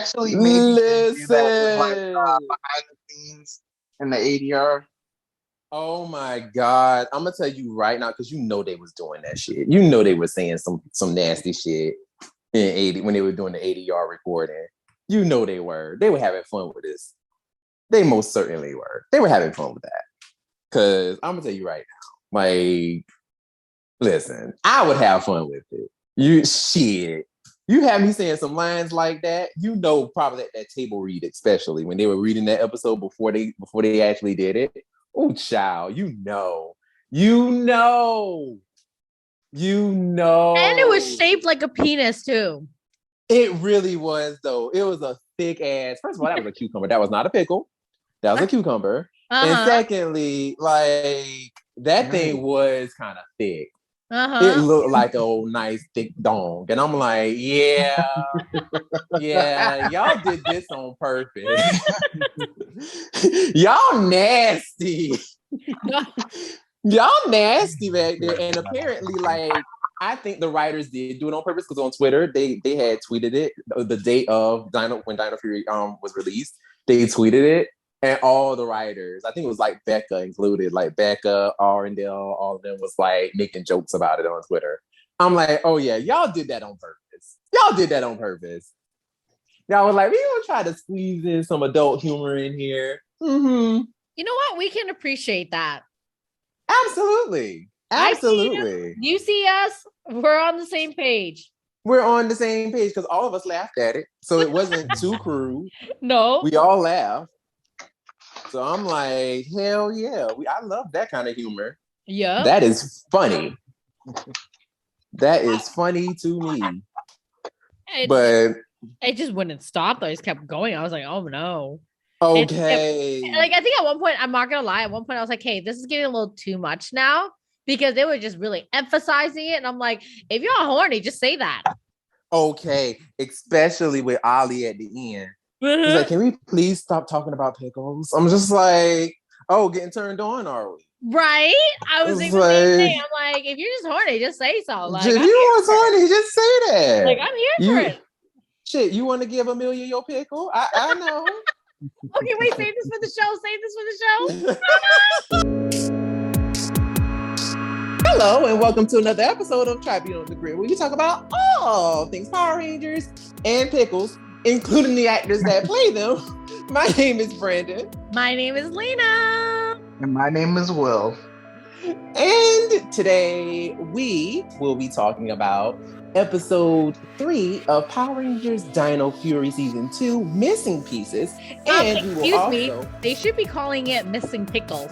actually maybe did do that with like behind the scenes in the ADR. Oh my God. I'm gonna tell you right now, because you know they was doing that shit. You know they were saying some nasty shit in 80 when they were doing the ADR recording. You know they were. They were having fun with this. They most certainly were. They were having fun with that. Cause I'm gonna tell you right now, like, listen, I would have fun with it. You have me saying some lines like that. You know, probably at that table read, especially when they were reading that episode before they actually did it. Oh, child, you know. And it was shaped like a penis too. It really was, though. It was a thick ass. First of all, that was a cucumber. That was not a pickle. That was a cucumber. And secondly, like, that thing was kind of thick. It looked like a old nice thick dong. And I'm like, yeah, y'all did this on purpose. Y'all nasty. Y'all nasty back there. And apparently, like, I think the writers did do it on purpose, because on Twitter, they had tweeted it the date of when Dino Fury was released. They tweeted it. And all the writers, I think it was like Becca included, like Becca, Arendelle, all of them was like making jokes about it on Twitter. I'm like, oh yeah, y'all did that on purpose. Y'all was like, we gonna try to squeeze in some adult humor in here. Mm-hmm. You know what? We can appreciate that. Absolutely. You see us, we're on the same page. We're on the same page because all of us laughed at it. So it wasn't too crude. No. We all laughed. So I'm like, hell yeah. I love that kind of humor. Yeah. That is funny. That is funny to me. But it just wouldn't stop though. It just kept going. I was like, oh no. Okay. Like, I think at one point, I'm not gonna lie, at one point I was like, hey, this is getting a little too much now, because they were just really emphasizing it. And I'm like, if you're horny, just say that. Okay. Especially with Ali at the end. He's like, can we please stop talking about pickles? I'm just like, oh, getting turned on, are we? Right? I was thinking the same thing. I'm like, if you're just horny, just say so. Like, if you want horny, just say that. Like, I'm here for it. Shit, you want to give Amelia your pickle? I know. Okay, wait, save this for the show. Hello, and welcome to another episode of Tribune on the Grid, where we talk about all things Power Rangers and pickles, including the actors that play them. My name is Brandon. My name is Lena. And my name is Will. And today we will be talking about episode 3 of Power Rangers Dino Fury Season 2, Missing Pieces. And excuse me, they should be calling it Missing Pickles.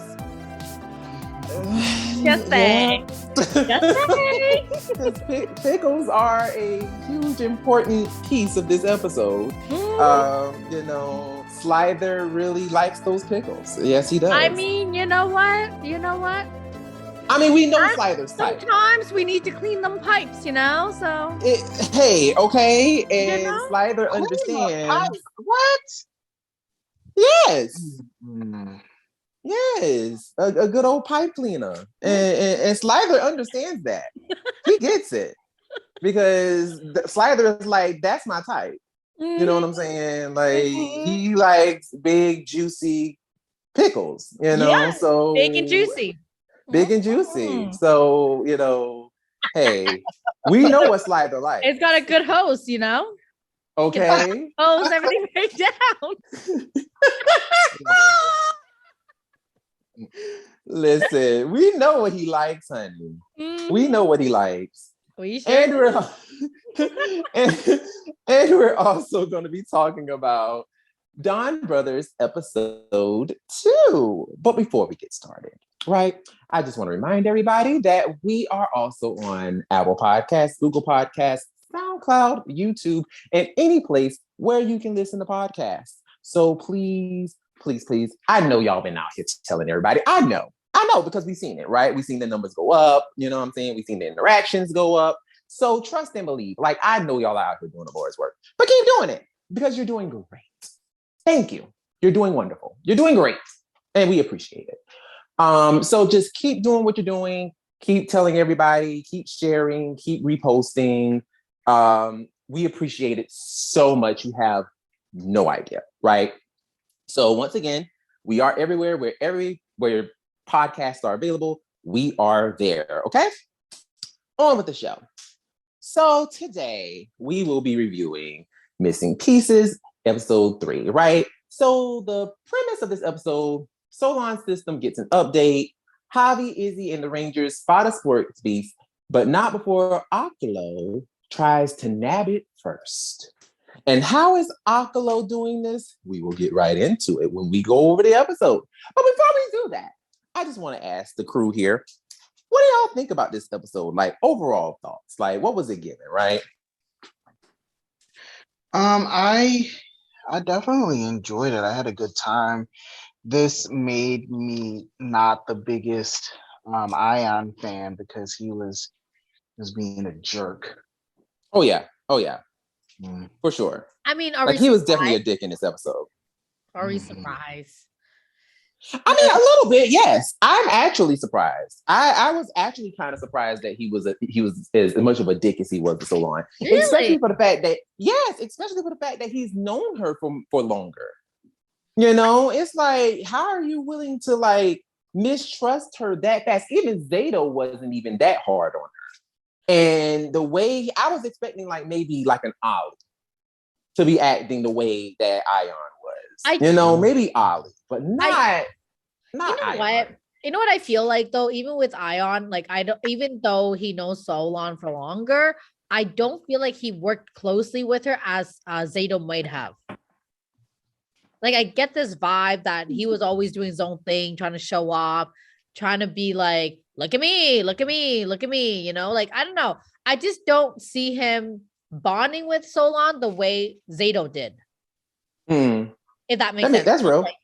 Just saying. Pickles are a huge, important piece of this episode. You know, Slither really likes those pickles. Yes, he does. I mean, you know what? I mean, we know Slither's type. Sometimes we need to clean them pipes, you know? So. Hey, okay. And you know? Slither understands. What? Yes. Mm-hmm. Yes, a good old pipe cleaner, and Slither understands that. He gets it, because Slither is like, that's my type. You know what I'm saying? Like, he likes big, juicy pickles. You know, yeah, so big and juicy. So, you know, hey, we know what Slither likes. It's got a good hose, you know. Okay. Hose everything right down. Listen, we know what he likes, honey. We know what he likes. We sure. And we're also going to be talking about Dawn Brothers episode 2. But before we get started, right, I just want to remind everybody that we are also on Apple Podcasts, Google Podcasts, SoundCloud, YouTube, and any place where you can listen to podcasts. So please, I know y'all been out here telling everybody. I know, because we've seen it, right? We've seen the numbers go up, you know what I'm saying? We've seen the interactions go up. So trust and believe. Like, I know y'all are out here doing the Lord's work, but keep doing it, because you're doing great. Thank you. You're doing wonderful. You're doing great. And we appreciate it. So just keep doing what you're doing. Keep telling everybody, keep sharing, keep reposting. We appreciate it so much. You have no idea, right? So once again, we are everywhere. Where podcasts are available, we are there. Okay, on with the show. So today we will be reviewing Missing Pieces, episode 3, right? So the premise of this episode, Solon's system gets an update. Javi, Izzy, and the Rangers spot a sports beef, but not before Ocolo tries to nab it first. And how is Ocolo doing this? We will get right into it when we go over the episode. But before we do that, I just want to ask the crew here, what do y'all think about this episode? Like, overall thoughts. Like, what was it giving, right? I definitely enjoyed it. I had a good time. This made me not the biggest Ion fan because he was being a jerk. Oh yeah. For sure. I mean, he was definitely a dick in this episode. Are we surprised? I mean, a little bit, yes. I'm actually surprised. I was actually kind of surprised that he was as much of a dick as he was for so long. Really? Especially for the fact that he's known her for longer. You know, it's like, how are you willing to like mistrust her that fast? Even Zato wasn't even that hard on her. And the way I was expecting like maybe like an Ollie to be acting the way that Ion was. Maybe Ollie, but not you know Ion. what? You know what I feel like though, even with Ion, like even though he knows Solon for longer, I don't feel like he worked closely with her as Zato might have. Like I get this vibe that he was always doing his own thing, trying to show off, trying to be like, look at me, look at me, look at me, you know? Like, I don't know. I just don't see him bonding with Solon the way Zato did. If that makes sense. That's real. Like,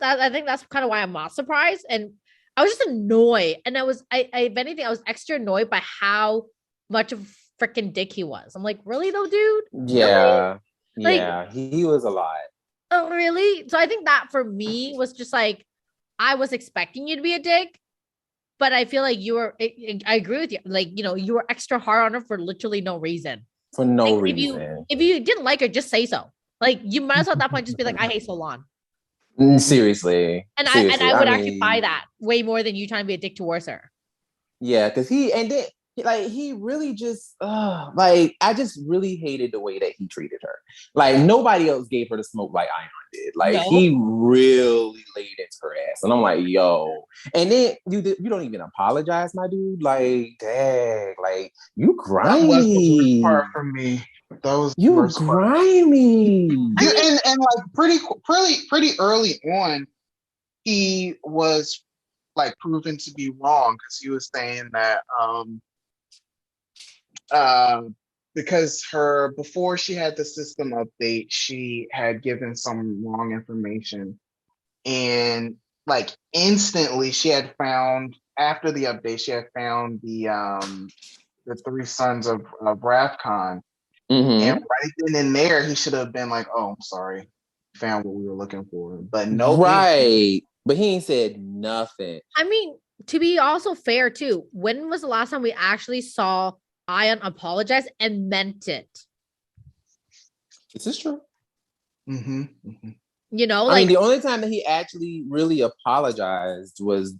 I think that's kind of why I'm not surprised. And I was just annoyed. And if anything, I was extra annoyed by how much of a freaking dick he was. I'm like, really though, dude? Yeah. Really? Yeah. He was a lot. Oh, really? So I think that for me was just like, I was expecting you to be a dick, but I feel like I agree with you. Like, you were extra hard on her for literally no reason. For no reason. If you didn't like her, just say so. Like, you might as well at that point just be like, I hate Solon. Seriously. And I would actually buy that way more than you trying to be a dick towards her. Yeah, because he really just I just really hated the way that he treated her. Like nobody else gave her the smoke like Ion did. Like he really laid into her ass, and I'm like, yo. And then you don't even apologize, my dude. Like, dang, like you grimy. That was the worst part for me. You grimy. And like pretty early on, he was like proven to be wrong because he was saying that because before she had the system update, she had given some wrong information, and like instantly she had found after the update she had found the 3 sons of Ravcon. And right then and there he should have been like, oh, I'm sorry, found what we were looking for, but no, but he ain't said nothing. I mean, to be also fair too, when was the last time we actually saw Ion apologize and meant it? This is true. I mean, the only time that he actually really apologized was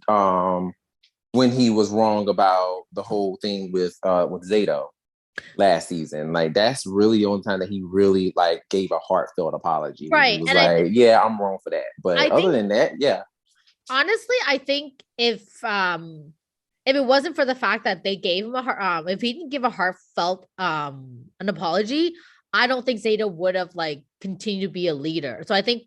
when he was wrong about the whole thing with Zato last season. Like that's really the only time that he really like gave a heartfelt apology. Right. He was like, yeah, I'm wrong for that. But other than that, yeah. Honestly, I think if it wasn't for the fact that they gave him if he didn't give a heartfelt an apology, I don't think Zato would have like continued to be a leader. So I think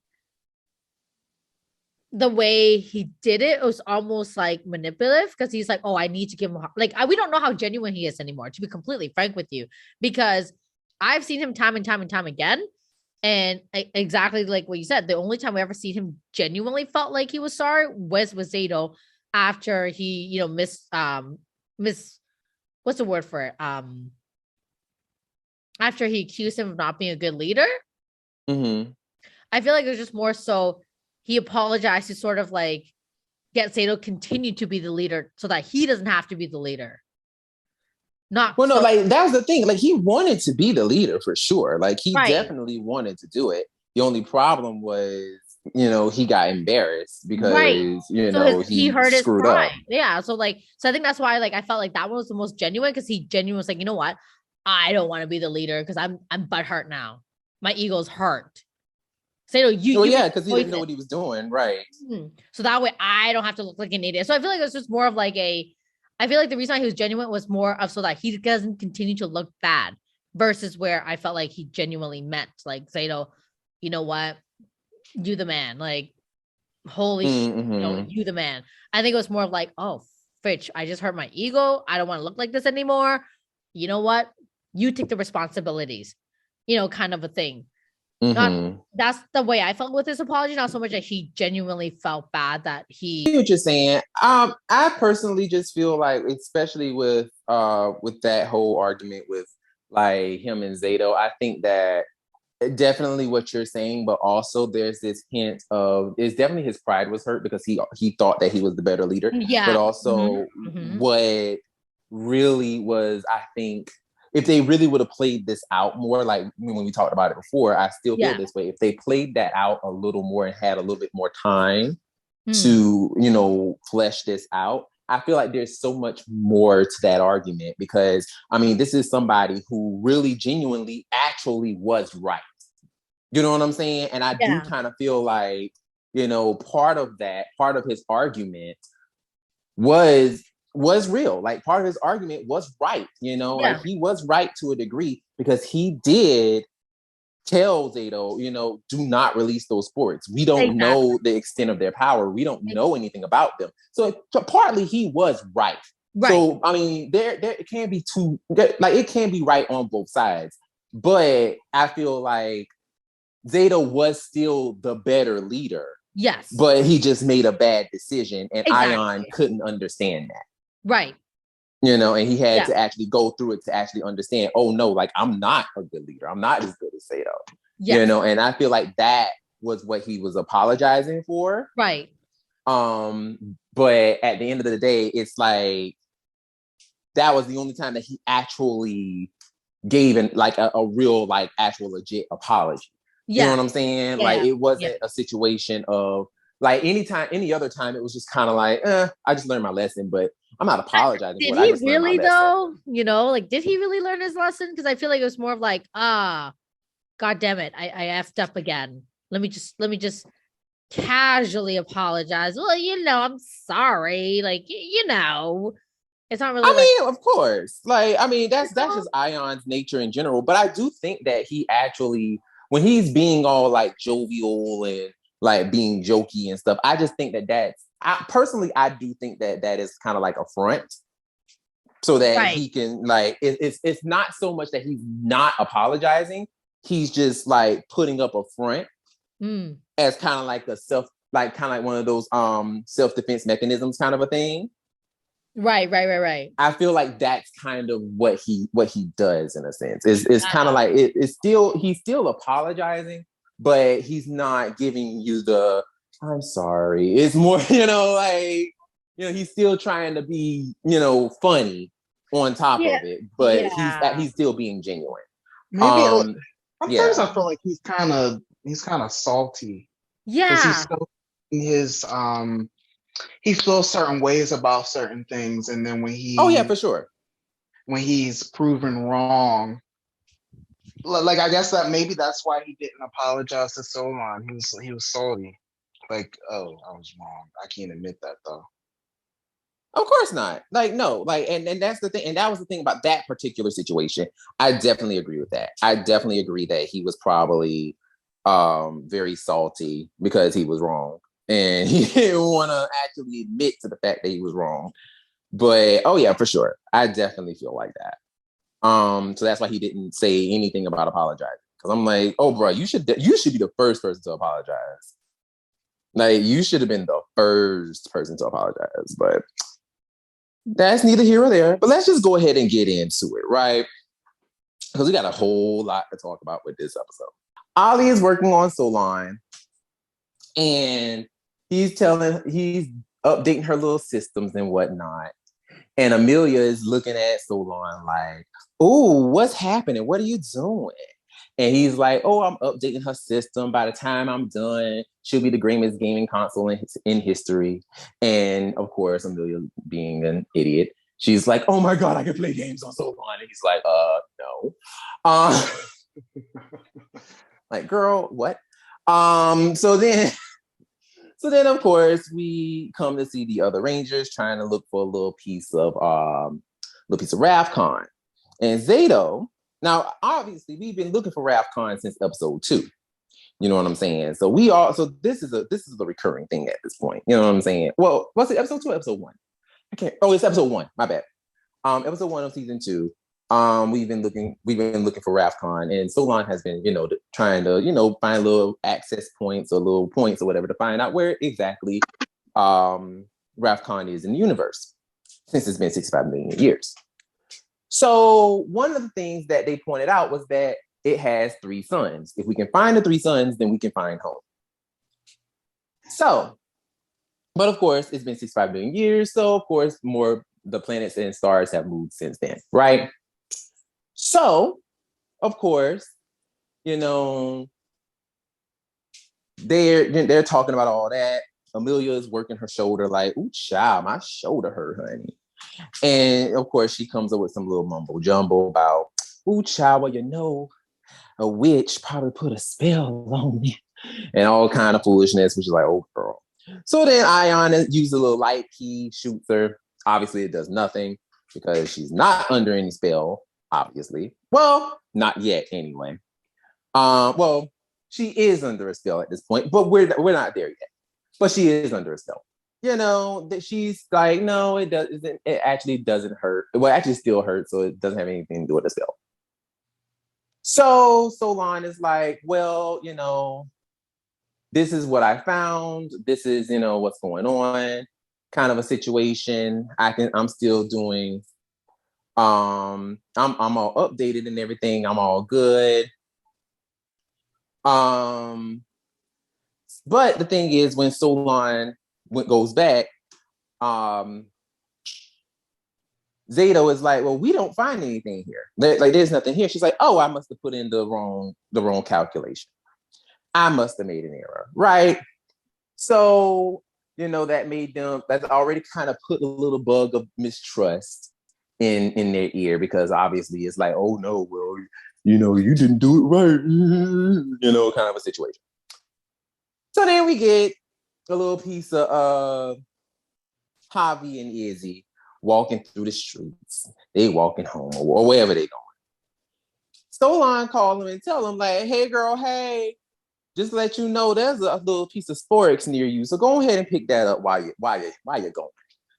the way he did it was almost like manipulative because he's like, oh, I need to give him we don't know how genuine he is anymore, to be completely frank with you, because I've seen him time and time and time again. And exactly like what you said, the only time we ever seen him genuinely felt like he was sorry was with Zato after he, what's the word for it? After he accused him of not being a good leader. I feel like it was just more so he apologized to sort of like get Zato continue to be the leader so that he doesn't have to be the leader. Not Well, no, so like that was the thing. Like he wanted to be the leader for sure. Like he right. definitely wanted to do it. The only problem was, he got embarrassed Right. because, So he he hurt his screwed pride. up. Yeah. So I think that's why I felt like that one was the most genuine because he genuinely was like, you know what? I don't want to be the leader because I'm butthurt now. My ego's hurt. So Well, you made yeah, the because he didn't know choices. what he was doing. Right. So that way I don't have to look like an idiot. So I feel like it's just more of like I feel like the reason why he was genuine was more of so that he doesn't continue to look bad versus where I felt like he genuinely meant like Zato, you know what? You the man. Like, holy shit, Mm-hmm. you the man. I think it was more of like, oh, Fitch, I just hurt my ego. I don't want to look like this anymore. You know what? You take the responsibilities, kind of a thing. Not Mm-hmm. that's the way I felt with his apology. Not so much that he genuinely felt bad that I he. see what you're saying. I personally just feel like, especially with that whole argument with like him and Zato, I think that definitely what you're saying, but also there's this hint of it's definitely his pride was hurt because he thought that he was the better leader, but Yeah. also Mm-hmm. what really was, I think, if they really would have played this out more, like when we talked about it before, I still feel Yeah. this way. If they played that out a little more and had a little bit more time Mm. to, flesh this out, I feel like there's so much more to that argument because, I mean, this is somebody who really genuinely actually was right. You know what I'm saying? And I do Yeah. kind of feel like, part of his argument was real. Like part of his argument was right, like Yeah. he was right to a degree because he did tell Zato, do not release those sports. We don't Exactly. know the extent of their power. We don't know anything about them. So partly he was right. Right. So I mean, there it can be like it can be right on both sides. But I feel like Zato was still the better leader, Yes. but he just made a bad decision, and Ion Exactly. couldn't understand that. Right. And he had Yeah. to actually go through it to actually understand, oh no, like I'm not a good leader. I'm not as good as Zato. Yes. And I feel like that was what he was apologizing for. Right. But at the end of the day, it's like that was the only time that he actually gave like a real, like actual legit apology. You know Yeah. what I'm saying? Like Yeah. it Yeah. wasn't a situation of like any other time, it was just kind of like, I just learned my lesson, but I'm not apologizing Did for it. I he just learned my really lesson. though? Like, did he really learn his lesson? Because I feel like it was more of like, God damn it, I effed up again. Let me just casually apologize. Well, I'm sorry. Like, it's not really like, I mean, of course. Like, I mean, you that's know? just Ion's nature in general. But I do think that he actually, when he's being all like jovial and like being jokey and stuff, I just think I do think that is kind of like a front, so that Right. he can like it's not so much that he's not apologizing. He's just like putting up a front as kind of like kind of like one of those self-defense mechanisms kind of a thing. Right. I feel like that's kind of what he does in a sense. It's kind of like it's still he's still apologizing, but he's not giving you the I'm sorry. It's more, like, he's still trying to be, funny on top Yeah. of it, but Yeah. he's still being genuine. Maybe sometimes Yeah. I feel like he's kind of salty because he's Yeah. so his he feels certain ways about certain things, and then Oh yeah, for sure. when he's proven wrong, like I guess that maybe that's why he didn't apologize to Solon. He was salty, like, oh, I was wrong. I can't admit that though. Of course not. Like, no, like, and that's the thing. And that was the thing about that particular situation. I definitely agree with that. I definitely agree that he was probably very salty because he was wrong. And he didn't want to actually admit to the fact that he was wrong. But oh yeah, for sure. I definitely feel like that. So that's why he didn't say anything about apologizing. Because I'm like, oh bro, you should be the first person to apologize. Like you should have been the first person to apologize. But that's neither here or there. But let's just go ahead and get into it, right? Because we got a whole lot to talk about with this episode. Ollie is working on Solon, and he's updating her little systems and whatnot. And Amelia is looking at Solon like, "Oh, what's happening? What are you doing?" And he's like, "Oh, I'm updating her system. By the time I'm done, she'll be the greatest gaming console in history." And of course, Amelia, being an idiot, she's like, "Oh my God, I can play games on Solon." And he's like, no. Like, girl, what? So then of course we come to see the other Rangers trying to look for a little piece of Ravcon. And Zato, now obviously we've been looking for Ravcon since episode 2. You know what I'm saying? So this is a recurring thing at this point. You know what I'm saying? Well, what's it, episode 2 or episode 1? It's episode 1, my bad. Episode 1 of season 2. We've been looking for Ravcon, and Solon has been, trying to, find little access points or little points or whatever to find out where exactly Ravcon is in the universe, since it's been 65 million years. So one of the things that they pointed out was that it has 3 suns. If we can find the 3 suns, then we can find home. So, but of course, it's been 65 million years, so of course, more the planets and stars have moved since then, right? So, of course, they're talking about all that. Amelia is working her shoulder like, "Ooh, child, my shoulder hurt, honey." And of course, she comes up with some little mumbo jumbo about, "Ooh, child, well, a witch probably put a spell on me," and all kind of foolishness, which is like, "Oh, girl." So then Ion uses a little light key, shoots her. Obviously, it does nothing because she's not under any spell. Obviously, well, not yet anyway. Well, she is under a spell at this point, but we're not there yet. But she is under a spell. That she's like, no, it doesn't. It actually doesn't hurt. Well, it actually still hurts, so it doesn't have anything to do with the spell. So Solon is like, well, this is what I found. This is, what's going on. Kind of a situation. I'm still doing. I'm all updated and everything. I'm all good. But the thing is, when Solon goes back, Zato is like, "Well, we don't find anything here. There's nothing here." She's like, "Oh, I must have put in the wrong calculation. I must have made an error, right?" So that's already kind of put a little bug of mistrust in their ear, because obviously it's like, "Oh no, well, you didn't do it right," kind of a situation. So then we get a little piece of Javi and Izzy walking through the streets. They walking home or wherever they going. Solon call them and tell them like, "Hey girl, hey, just to let you know, there's a little piece of Sporix near you. So go ahead and pick that up while you're going.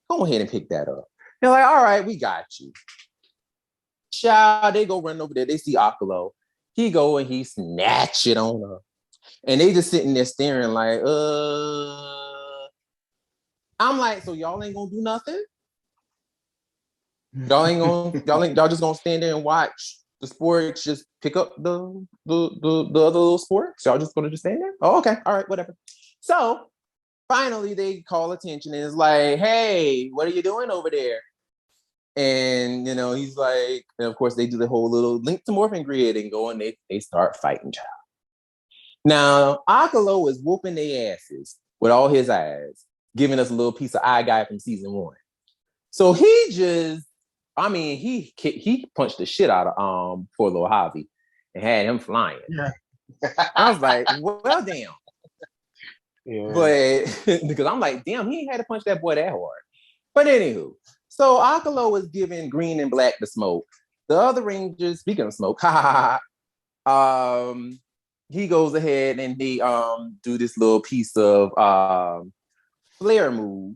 Go ahead and pick that up." They're like, "All right, we got you." Child, they go run over there. They see Akalo. He go and he snatch it on her. And they just sitting there staring like, I'm like, "So y'all ain't gonna do nothing? Y'all just gonna stand there and watch the Sporix just pick up the other little Sporix? Y'all just gonna just stand there? Oh, okay. All right, whatever." So finally they call attention and it's like, "Hey, what are you doing over there?" And he's like, and of course they do the whole little link to morphing grid and go and they start fighting, child. Now Akalo is whooping their asses with all his eyes, giving us a little piece of eye guy from season 1. So he punched the shit out of poor little Javi and had him flying. Yeah. I was like, well, damn. Yeah. But because I'm like, damn, he ain't had to punch that boy that hard. But anywho, so Akalo is giving Green and Black the smoke. The other Rangers, speaking of smoke, he goes ahead and they do this little piece of flare move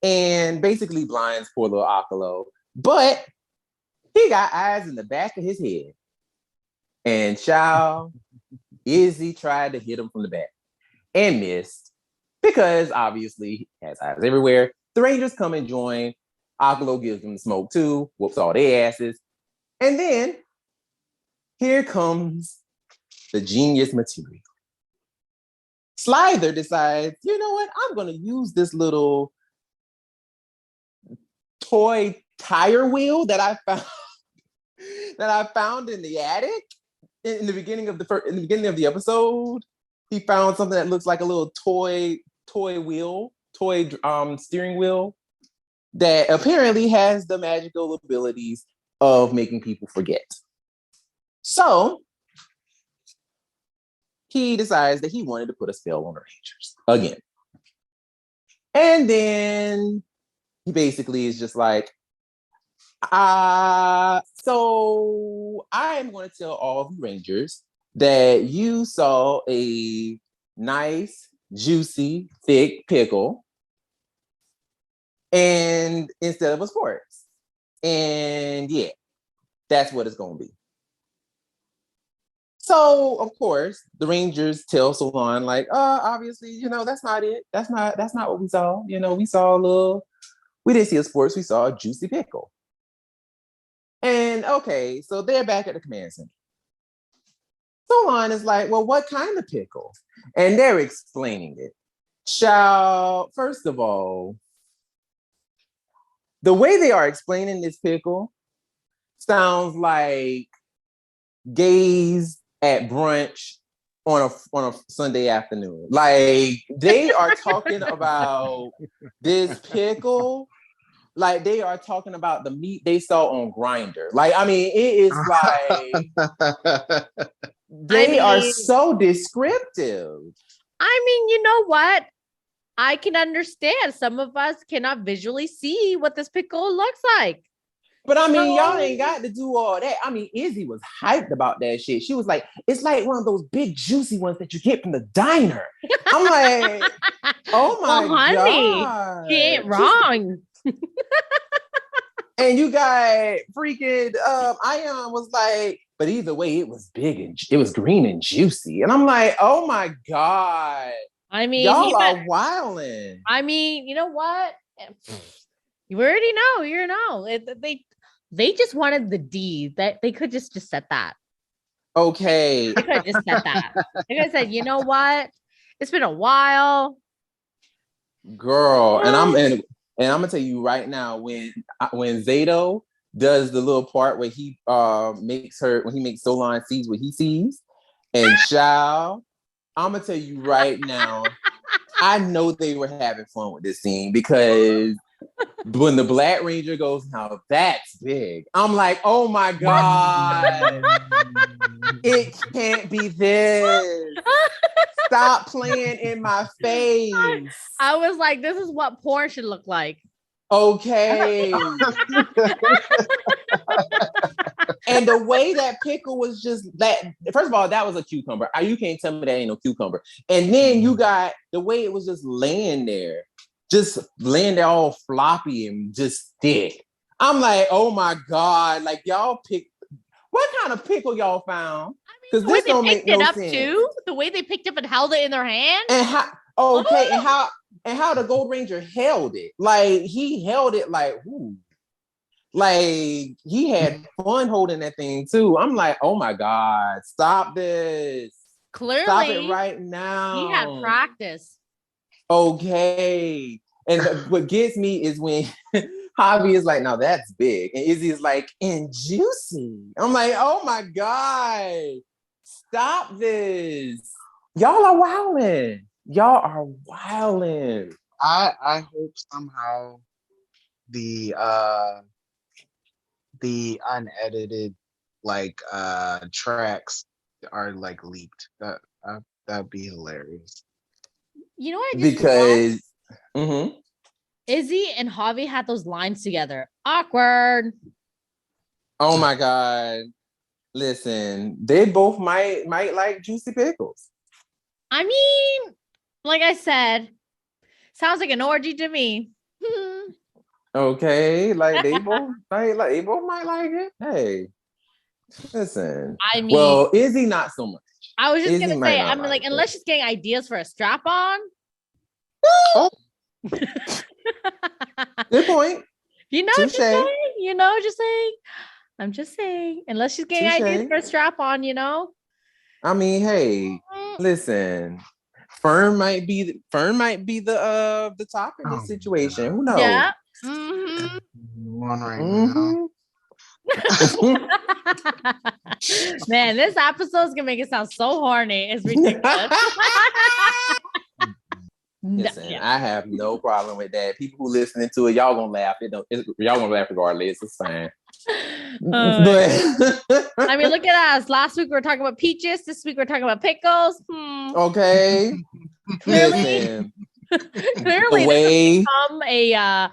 and basically blinds poor little Akalo. But he got eyes in the back of his head. And child, Izzy tried to hit him from the back and missed, because obviously he has eyes everywhere. The Rangers come and join. Akalo gives them the smoke too, whoops all their asses. And then here comes the genius material. Slither decides, you know what? I'm going to use this little toy tire wheel that I found in the attic in the beginning of the episode. He found something that looks like a little toy steering wheel that apparently has the magical abilities of making people forget. So he decides that he wanted to put a spell on the Rangers again. And then he basically is just like, so I am going to tell all the Rangers that you saw a nice, juicy, thick pickle and instead of a sports. And yeah, that's what it's going to be. So, of course, the Rangers tell Solon, like, obviously, that's not it. That's not what we saw. We didn't see a sports, we saw a juicy pickle. And okay, so they're back at the command center. Solon is like, well, what kind of pickle? And they're explaining it. First of all, the way they are explaining this pickle sounds like gays at brunch on a Sunday afternoon. Like, they are talking about this pickle like they are talking about the meat they saw on Grindr. Like, I mean, it is like they are so descriptive. I mean, you know what? I can understand. Some of us cannot visually see what this pickle looks like. But I mean, y'all ain't got to do all that. I mean, Izzy was hyped about that shit. She was like, it's like one of those big juicy ones that you get from the diner. I'm like, oh my God. She ain't wrong. And you got freaking Ion was like, but either way, it was big and it was green and juicy. And I'm like, oh my God. I mean, y'all are wilding. I mean, you know what? You already know, they just wanted the D. That they could just said that. Okay. They could have just said that. They could have said, you know what? It's been a while. Girl, and I'm gonna tell you right now, when Zato does the little part where he makes Solon sees what he sees, and Shao, I'm gonna tell you right now, I know they were having fun with this scene because when the Black Ranger goes, now that's big. I'm like, oh my God, it can't be this. Stop playing in my face. I was like, this is what porn should look like. Okay. And the way that pickle was just that, first of all, that was a cucumber. You can't tell me that ain't no cucumber. And then you got the way it was just laying there all floppy and just thick. I'm like, oh my God, like y'all picked, what kind of pickle y'all found? Because this don't make no sense. Too, the way they picked up and held it in their hand. And how the Gold Ranger held it. Like, he held it like, ooh. Like, he had fun holding that thing too. I'm like, oh my God, stop this. Clearly. Stop it right now. He had practice. Okay. And what gets me is when Javi is like, now that's big. And Izzy is like, and juicy. I'm like, oh my God, stop this. Y'all are wilding. I hope somehow the unedited tracks are leaked. That'd be hilarious. You know what? Because Izzy and Javi had those lines together. Awkward. Oh my God. Listen, they both might like juicy pickles. I mean, like I said, sounds like an orgy to me. Okay, like they both might like it. Hey, listen. I mean, well, Izzy not so much. I was just gonna say, I mean, like, unless she's getting ideas for a strap-on. Oh. Good point. Just saying. I'm just saying. Unless she's getting ideas for a strap-on, I mean, hey, listen. Fern might be the top in this situation. Who knows? Yeah. Mm-hmm. One right now. Man, this episode is gonna make it sound so horny. It's ridiculous. Listen, I have no problem with that. People who listening to it, y'all gonna laugh. Y'all gonna laugh regardless. It's fine. But I mean, look at us. Last week we were talking about peaches. This week we're talking about pickles. Okay. Clearly, clearly, this has become a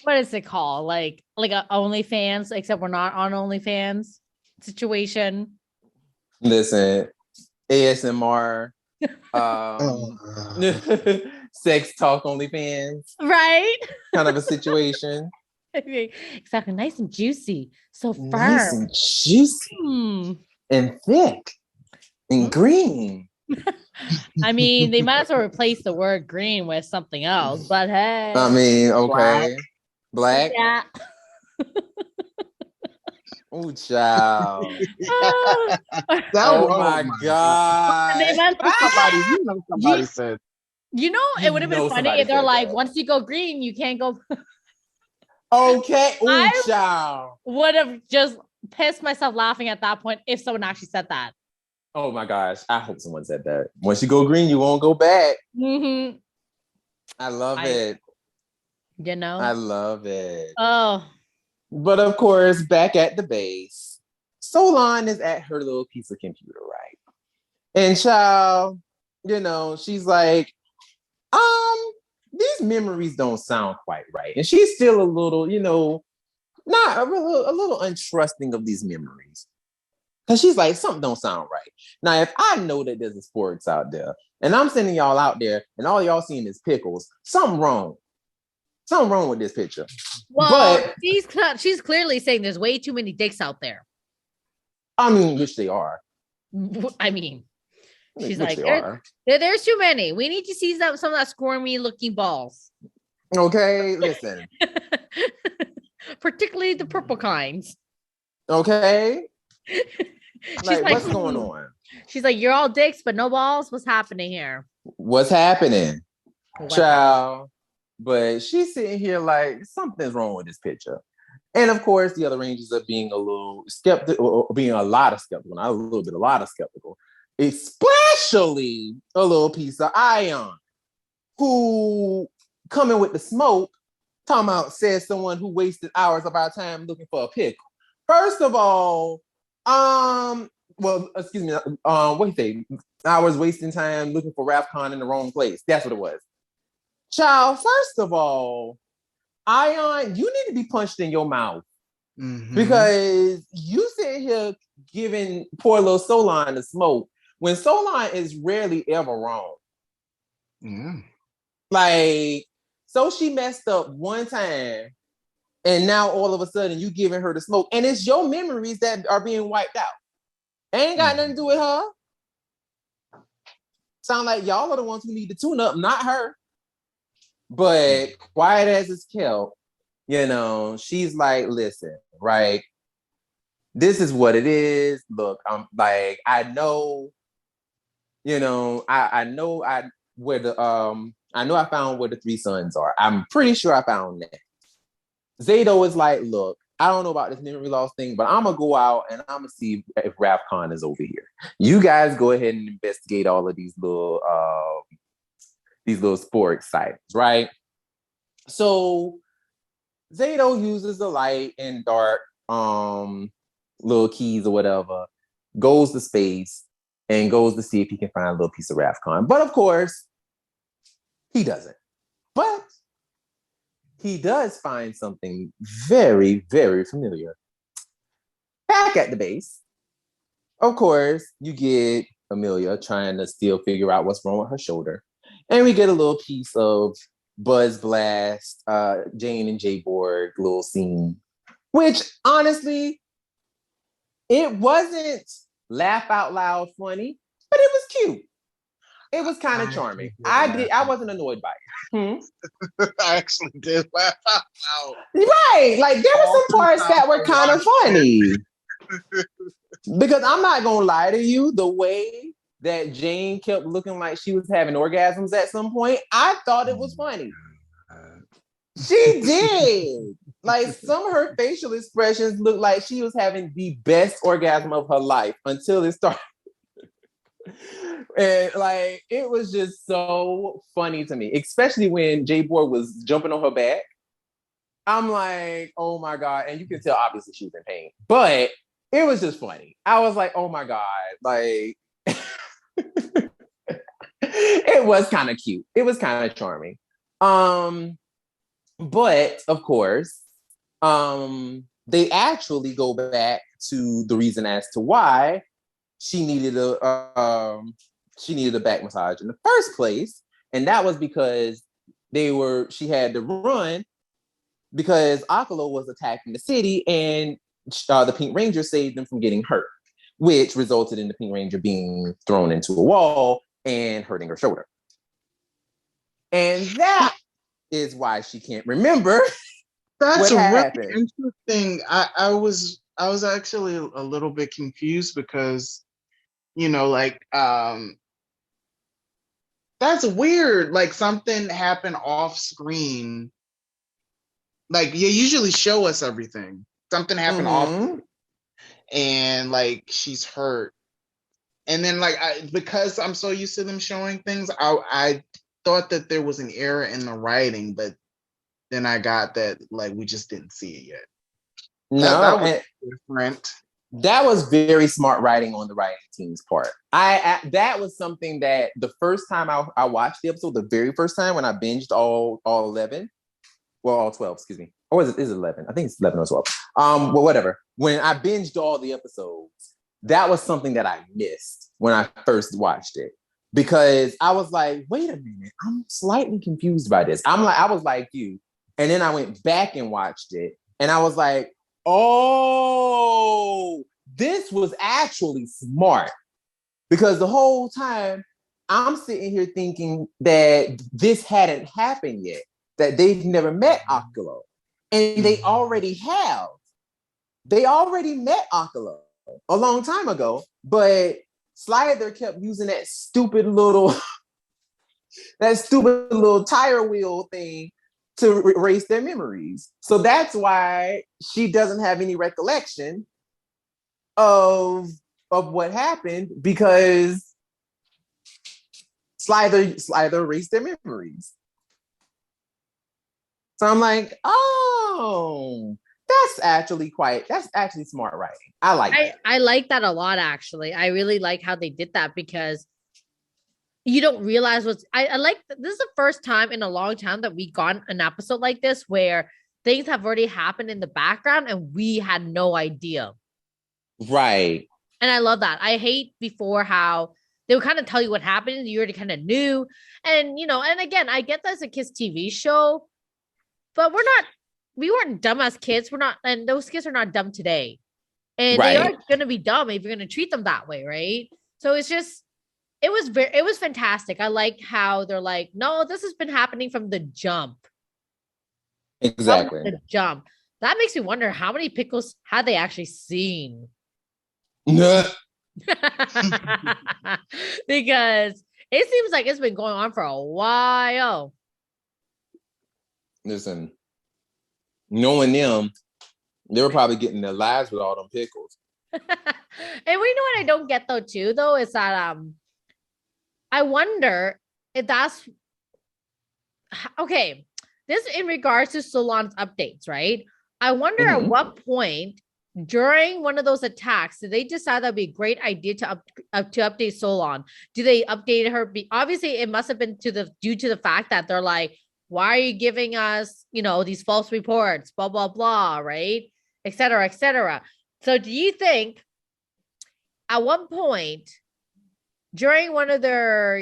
what is it called? Like a OnlyFans, except we're not on OnlyFans situation. Listen, ASMR, sex talk OnlyFans, right? Kind of a situation. Exactly, nice and juicy, so firm, nice and juicy, and thick, and green. I mean, they might as well replace the word green with something else. But hey, I mean, okay, black. Yeah. Oh, child. Oh my God. Somebody said. You know, it would have been funny if they're like, once you go green, you can't go. Okay. Oh, child. Would have just pissed myself laughing at that point if someone actually said that. Oh my gosh. I hope someone said that. Once you go green, you won't go back. Mm-hmm. I love it. You know? I love it. Oh. But of course, back at the base, Solon is at her little piece of computer, right? And child, you know, she's like, these memories don't sound quite right. And she's still a little, you know, not a little untrusting of these memories. Because she's like, something don't sound right. Now, if I know that there's a sports out there, and I'm sending y'all out there, and all y'all seeing is pickles, something wrong. Something wrong with this picture. Well, but she's clearly saying there's way too many dicks out there. I mean, which they are. I mean, she's which like, there's too many. We need to see some of that squirmy looking balls. Okay, listen. Particularly the purple kinds. Okay. She's like, what's going on? She's like, you're all dicks, but no balls. What's happening here? What's happening? Child. But she's sitting here like, something's wrong with this picture. And of course, the other Rangers are being a little skeptical, or being a lot of skeptical, not a little bit, a lot of skeptical, especially a little piece of Ion, who coming with the smoke, talking about says someone who wasted hours of our time looking for a pickle. First of all, what do you say? Hours wasting time looking for Rafcon in the wrong place. That's what it was. Child, first of all, Ion, you need to be punched in your mouth. Mm-hmm. Because you sit here giving poor little Solon the smoke when Solon is rarely ever wrong. Yeah. Like, so she messed up one time, and now all of a sudden you giving her the smoke, and it's your memories that are being wiped out. Ain't got nothing to do with her. Sound like y'all are the ones who need to tune up, not her. But quiet as it's kept, you know, she's like, listen, right? This is what it is. Look, I'm like, I know, you know, I know I found where the three sons are. I'm pretty sure I found that. Zato is like, look, I don't know about this memory loss thing, but I'm gonna go out and I'm gonna see if Rafcon is over here. You guys go ahead and investigate all of these little sports sites, right? So Zato uses the light and dark little keys or whatever, goes to space and goes to see if he can find a little piece of Rafcon. But of course, he doesn't. But he does find something very, very familiar. Back at the base, of course, you get Amelia trying to still figure out what's wrong with her shoulder. And we get a little piece of Buzz Blast, Jane and Jay Borg little scene, which honestly, it wasn't laugh out loud funny, but it was cute. It was kind of charming. I wasn't annoyed by it. I actually did laugh out loud. Right. Like there were some parts that were kind of funny. Because I'm not gonna lie to you, the way that Jane kept looking like she was having orgasms at some point, I thought it was funny. She did. Like some of her facial expressions looked like she was having the best orgasm of her life until it started. And like it was just so funny to me, especially when J Boy was jumping on her back. I'm like, oh my God. And you can tell obviously she was in pain, but it was just funny. I was like, oh my God. Like it was kind of cute. It was kind of charming. But of course, they actually go back to the reason as to why she needed a back massage in the first place, and that was because she had to run because Akalo was attacking the city, and the Pink Ranger saved them from getting hurt, which resulted in the Pink Ranger being thrown into a wall and hurting her shoulder. And that is why she can't remember. That's what really happened. Interesting. I was actually a little bit confused because, like, that's weird. Like something happened off screen. Like you usually show us everything. Something happened off, and like she's hurt. And then like because I'm so used to them showing things, I thought that there was an error in the writing, but then I got that like we just didn't see it yet. No, that was different. That was very smart writing on the writing team's part. That was something that the first time I watched the episode, the very first time when I binged all 11, well, all 12, excuse me. Or is it 11? I think it's 11 or 12. Well, whatever. When I binged all the episodes, that was something that I missed when I first watched it. Because I was like, wait a minute, I'm slightly confused by this. I was like you. And then I went back and watched it. And I was like, oh, this was actually smart. Because the whole time I'm sitting here thinking that this hadn't happened yet, that they've never met Akalo. And they already have. They already met Akalo a long time ago, but Slider kept using that stupid little tire wheel thing to erase their memories. So that's why she doesn't have any recollection of what happened, because Slider erased their memories. So I'm like, oh, that's actually smart writing. I like that. I like that a lot, actually. I really like how they did that, because you don't realize I like, this is the first time in a long time that we got an episode like this where things have already happened in the background and we had no idea. Right. And I love that. I hate before how they would kind of tell you what happened and you already kind of knew. And, and again, I get that as a kids TV show, but we weren't dumb as kids. We're not, and those kids are not dumb today. And They are going to be dumb if you're going to treat them that way, right? So it's just, it was fantastic. I like how they're like, no, this has been happening from the jump. Exactly. From the jump. That makes me wonder how many pickles had they actually seen? Because it seems like it's been going on for a while. Listen, knowing them, they were probably getting their lives with all them pickles. And we know what I don't get though, is that I wonder if that's okay. This in regards to Solon's updates, right? I wonder at what point during one of those attacks did they decide that'd be a great idea to update Solon? Do they update her? Obviously, it must have been due to the fact that they're like, why are you giving us, these false reports, blah, blah, blah, right? Et cetera, et cetera. So do you think at one point during one of their,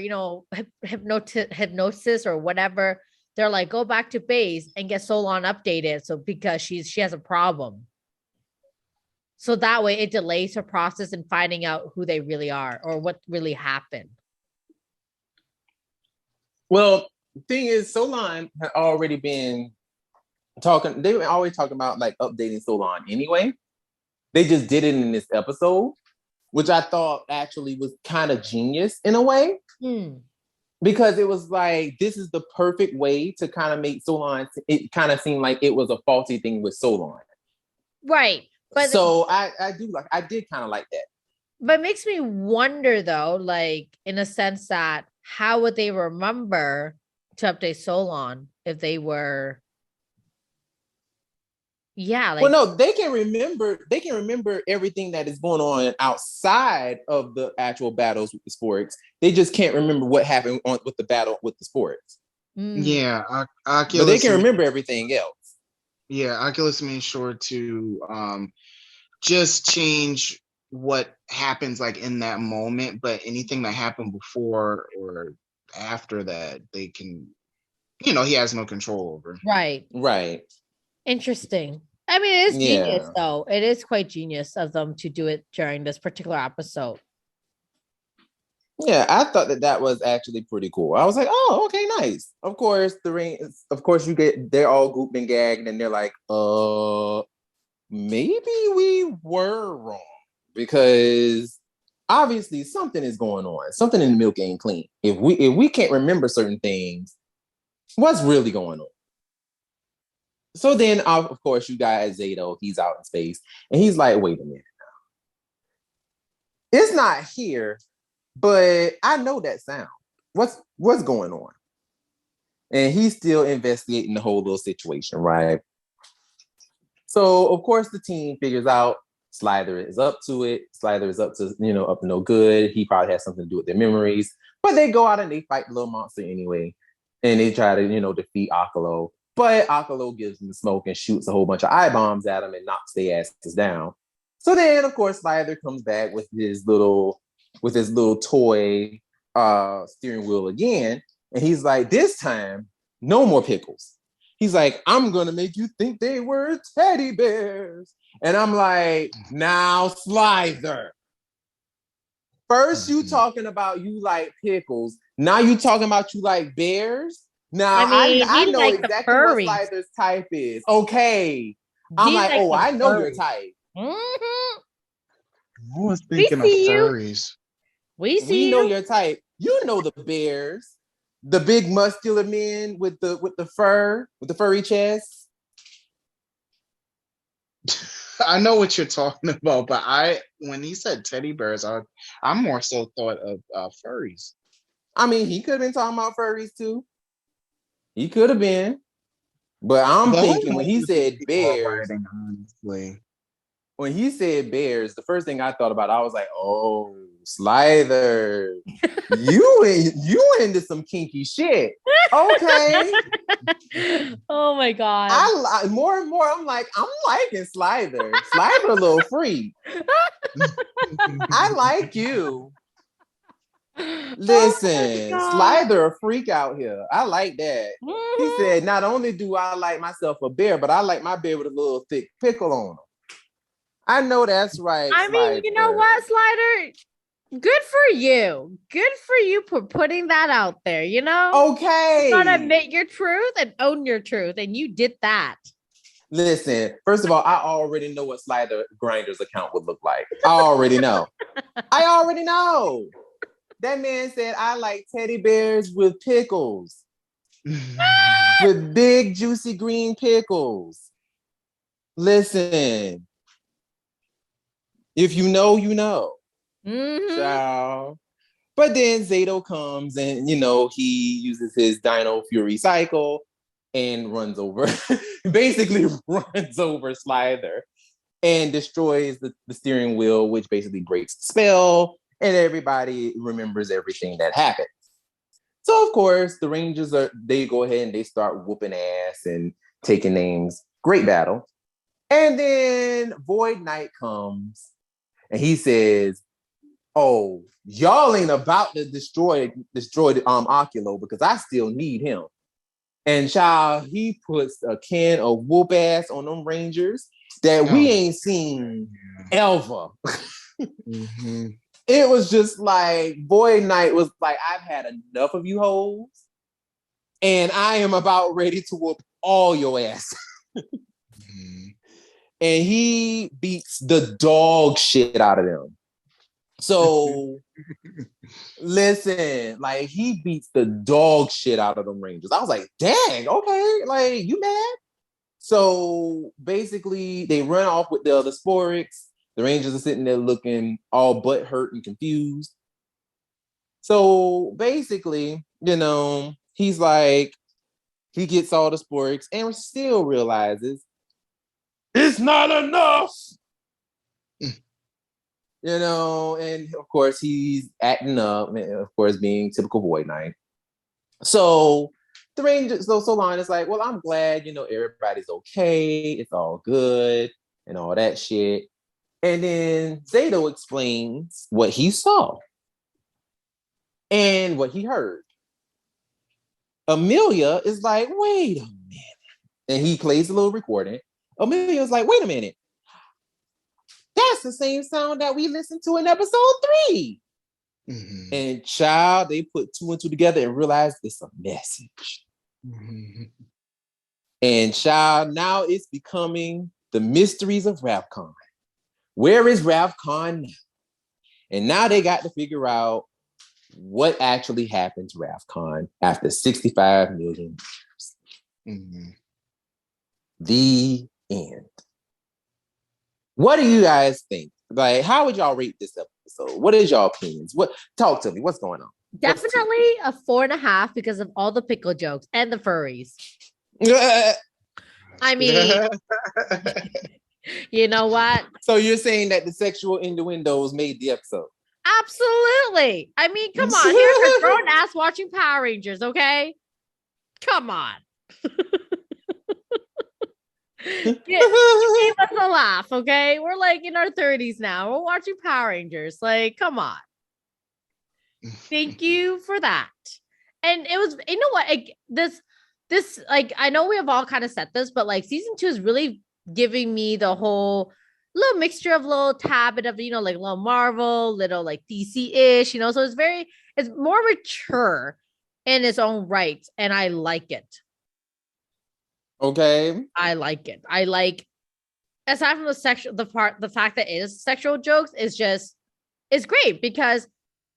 hypnosis or whatever, they're like, go back to base and get Solon updated. So because she has a problem. So that way it delays her process in finding out who they really are or what really happened. Well, the thing is, Solon had already been talking. They were always talking about like updating Solon anyway. They just did it in this episode, which I thought actually was kind of genius in a way. Because it was like, this is the perfect way to kind of make Solon, it kind of seemed like it was a faulty thing with Solon. Right. But so I did kind of like that. But it makes me wonder though, like in a sense that how would they remember to update Solon if they were like, well, no, they can remember everything that is going on outside of the actual battles with the sports. They just can't remember what happened with the battle with the sports. Yeah, but they can remember everything else. Yeah, Oculus made sure to just change what happens like in that moment, but anything that happened before or after that, they can, he has no control over. Right. Interesting. I mean, it is genius though. It is quite genius of them to do it during this particular episode. Yeah, I thought that was actually pretty cool. I was like, oh, okay, nice. Of course, they're all grouped and gagged, and they're like, maybe we were wrong, because obviously something is going on. Something in the milk ain't clean. If we can't remember certain things, what's really going on? So then, of course, you got Zato. He's out in space, and he's like, wait a minute now. It's not here, but I know that sound. What's going on? And he's still investigating the whole little situation, right? So, of course, the team figures out Slider is up to it. Slider is up to, up to no good. He probably has something to do with their memories. But they go out and they fight the little monster anyway. And they try to, defeat Akalo. But Akalo gives them the smoke and shoots a whole bunch of eye bombs at them and knocks their asses down. So then, of course, Slider comes back with his little toy steering wheel again. And he's like, this time, no more pickles. He's like, I'm going to make you think they were teddy bears. And I'm like, now, Slider. First, you talking about you like pickles. Now you talking about you like bears. Now, I know like exactly what Slider's type is. Okay. I'm like, oh, I know your type. Mm-hmm. I was thinking of furries. We know your type. You know the bears. The big muscular men with the furry chest. I know what you're talking about, but when he said teddy bears, I'm more so thought of furries. I mean, he could have been talking about furries too. He could have been, but I'm thinking when he said bears, honestly. When he said bears, the first thing I thought about, I was like, oh, Slider, you into some kinky shit. Okay. Oh my God. More and more, I'm liking Slider. Slider a little freak. I like you. Listen, Slider a freak out here. I like that. Mm-hmm. He said, not only do I like myself a bear, but I like my bear with a little thick pickle on him. I know that's right. I mean, you know what, Slider? Good for you. Good for you for putting that out there, Okay. You gotta admit your truth and own your truth, and you did that. Listen, first of all, I already know what Slider Grinder's account would look like. I already know. That man said, I like teddy bears with pickles. With big, juicy green pickles. Listen. If you know, you know. Mm-hmm. So, but then Zato comes and, he uses his Dino Fury cycle and basically runs over Slider and destroys the steering wheel, which basically breaks the spell, and everybody remembers everything that happened. So, of course, the Rangers they go ahead and they start whooping ass and taking names. Great battle. And then Void Knight comes and he says, oh, y'all ain't about to destroy Oculo because I still need him. And child, he puts a can of whoop ass on them Rangers that we ain't seen ever. Mm-hmm. It was just like, Void Knight was like, I've had enough of you hoes, and I am about ready to whoop all your ass. Mm-hmm. And he beats the dog shit out of them. So listen, like he beats the dog shit out of them Rangers. I was like, dang, okay, like you mad? So basically, they run off with the other Sporix. The Rangers are sitting there looking all butt hurt and confused. So basically, he's like, he gets all the Sporix and still realizes it's not enough. And of course he's acting up, and of course being typical boy night. So the Rangers, so Solon is like, well, I'm glad, everybody's okay, it's all good, and all that shit. And then Zato explains what he saw and what he heard. Amelia is like, wait a minute. And he plays a little recording. Amelia's like, wait a minute. That's the same sound that we listened to in episode 3. Mm-hmm. And child, they put 2 and 2 together and realized it's a message. Mm-hmm. And child, now it's becoming the mysteries of Ravcon. Where is Ravcon now? And now they got to figure out what actually happened to Ravcon after 65 million years. Mm-hmm. The end. What do you guys think? Like, how would y'all rate this episode? What is y'all opinions? Talk to me. What's going on? Definitely a 4.5 because of all the pickle jokes and the furries. I mean, you know what? So you're saying that the sexual innuendos made the episode? Absolutely. I mean, come on. Here's a grown ass watching Power Rangers, okay? Come on. Give us a laugh, okay? We're like in our 30s now. We're watching Power Rangers. Like, come on. Thank you for that. And it was, you know what? This, like, I know we have all kind of said this, but like season 2 is really giving me the whole little mixture of little tablet of, like little Marvel, little like DC-ish, so it's more mature in its own right. And I like it. Okay. I like it. I like, aside from the fact that it is sexual jokes is great because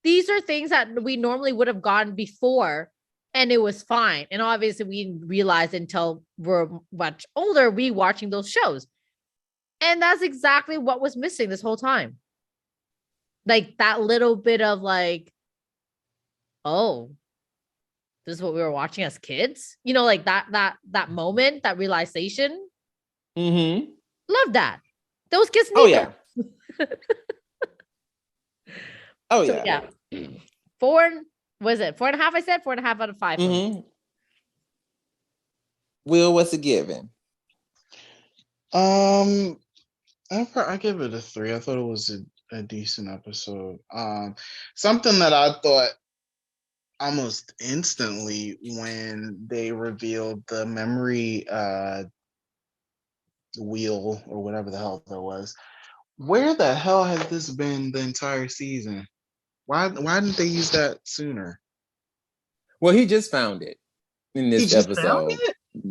these are things that we normally would have gotten before and it was fine. And obviously we didn't realize until we're much older, we watching those shows. And that's exactly what was missing this whole time. Like that little bit of like, oh, this is what we were watching as kids. Like that moment, that realization. Mm-hmm. Love that. Those kids need. Oh yeah. Oh so, yeah. 4, was it 4.5? I said 4.5 out of 5. Mm-hmm. Will, what's it giving? I give it a 3. I thought it was a decent episode. Something that I thought almost instantly when they revealed the memory wheel or whatever the hell that was. Where the hell has this been the entire season? Why didn't they use that sooner? Well, he just found it in this episode.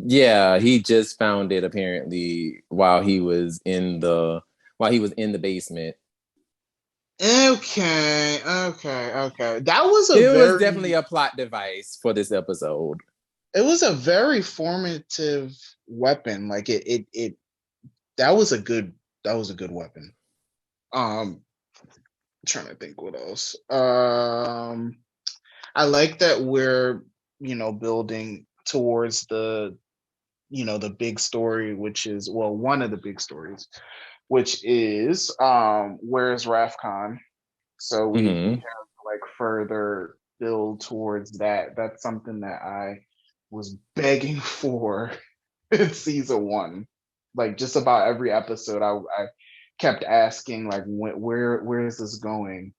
Yeah, he just found it apparently while he was in the basement. Okay. That was was definitely a plot device for this episode. It was a very formative weapon. Like it that was a good weapon. Trying to think what else. I like that we're, building towards the big story, which is, well, one of the big stories, which is where's Rafcon? So we have to like further build towards that. That's something that I was begging for in season 1. Like just about every episode, I kept asking like, where is this going?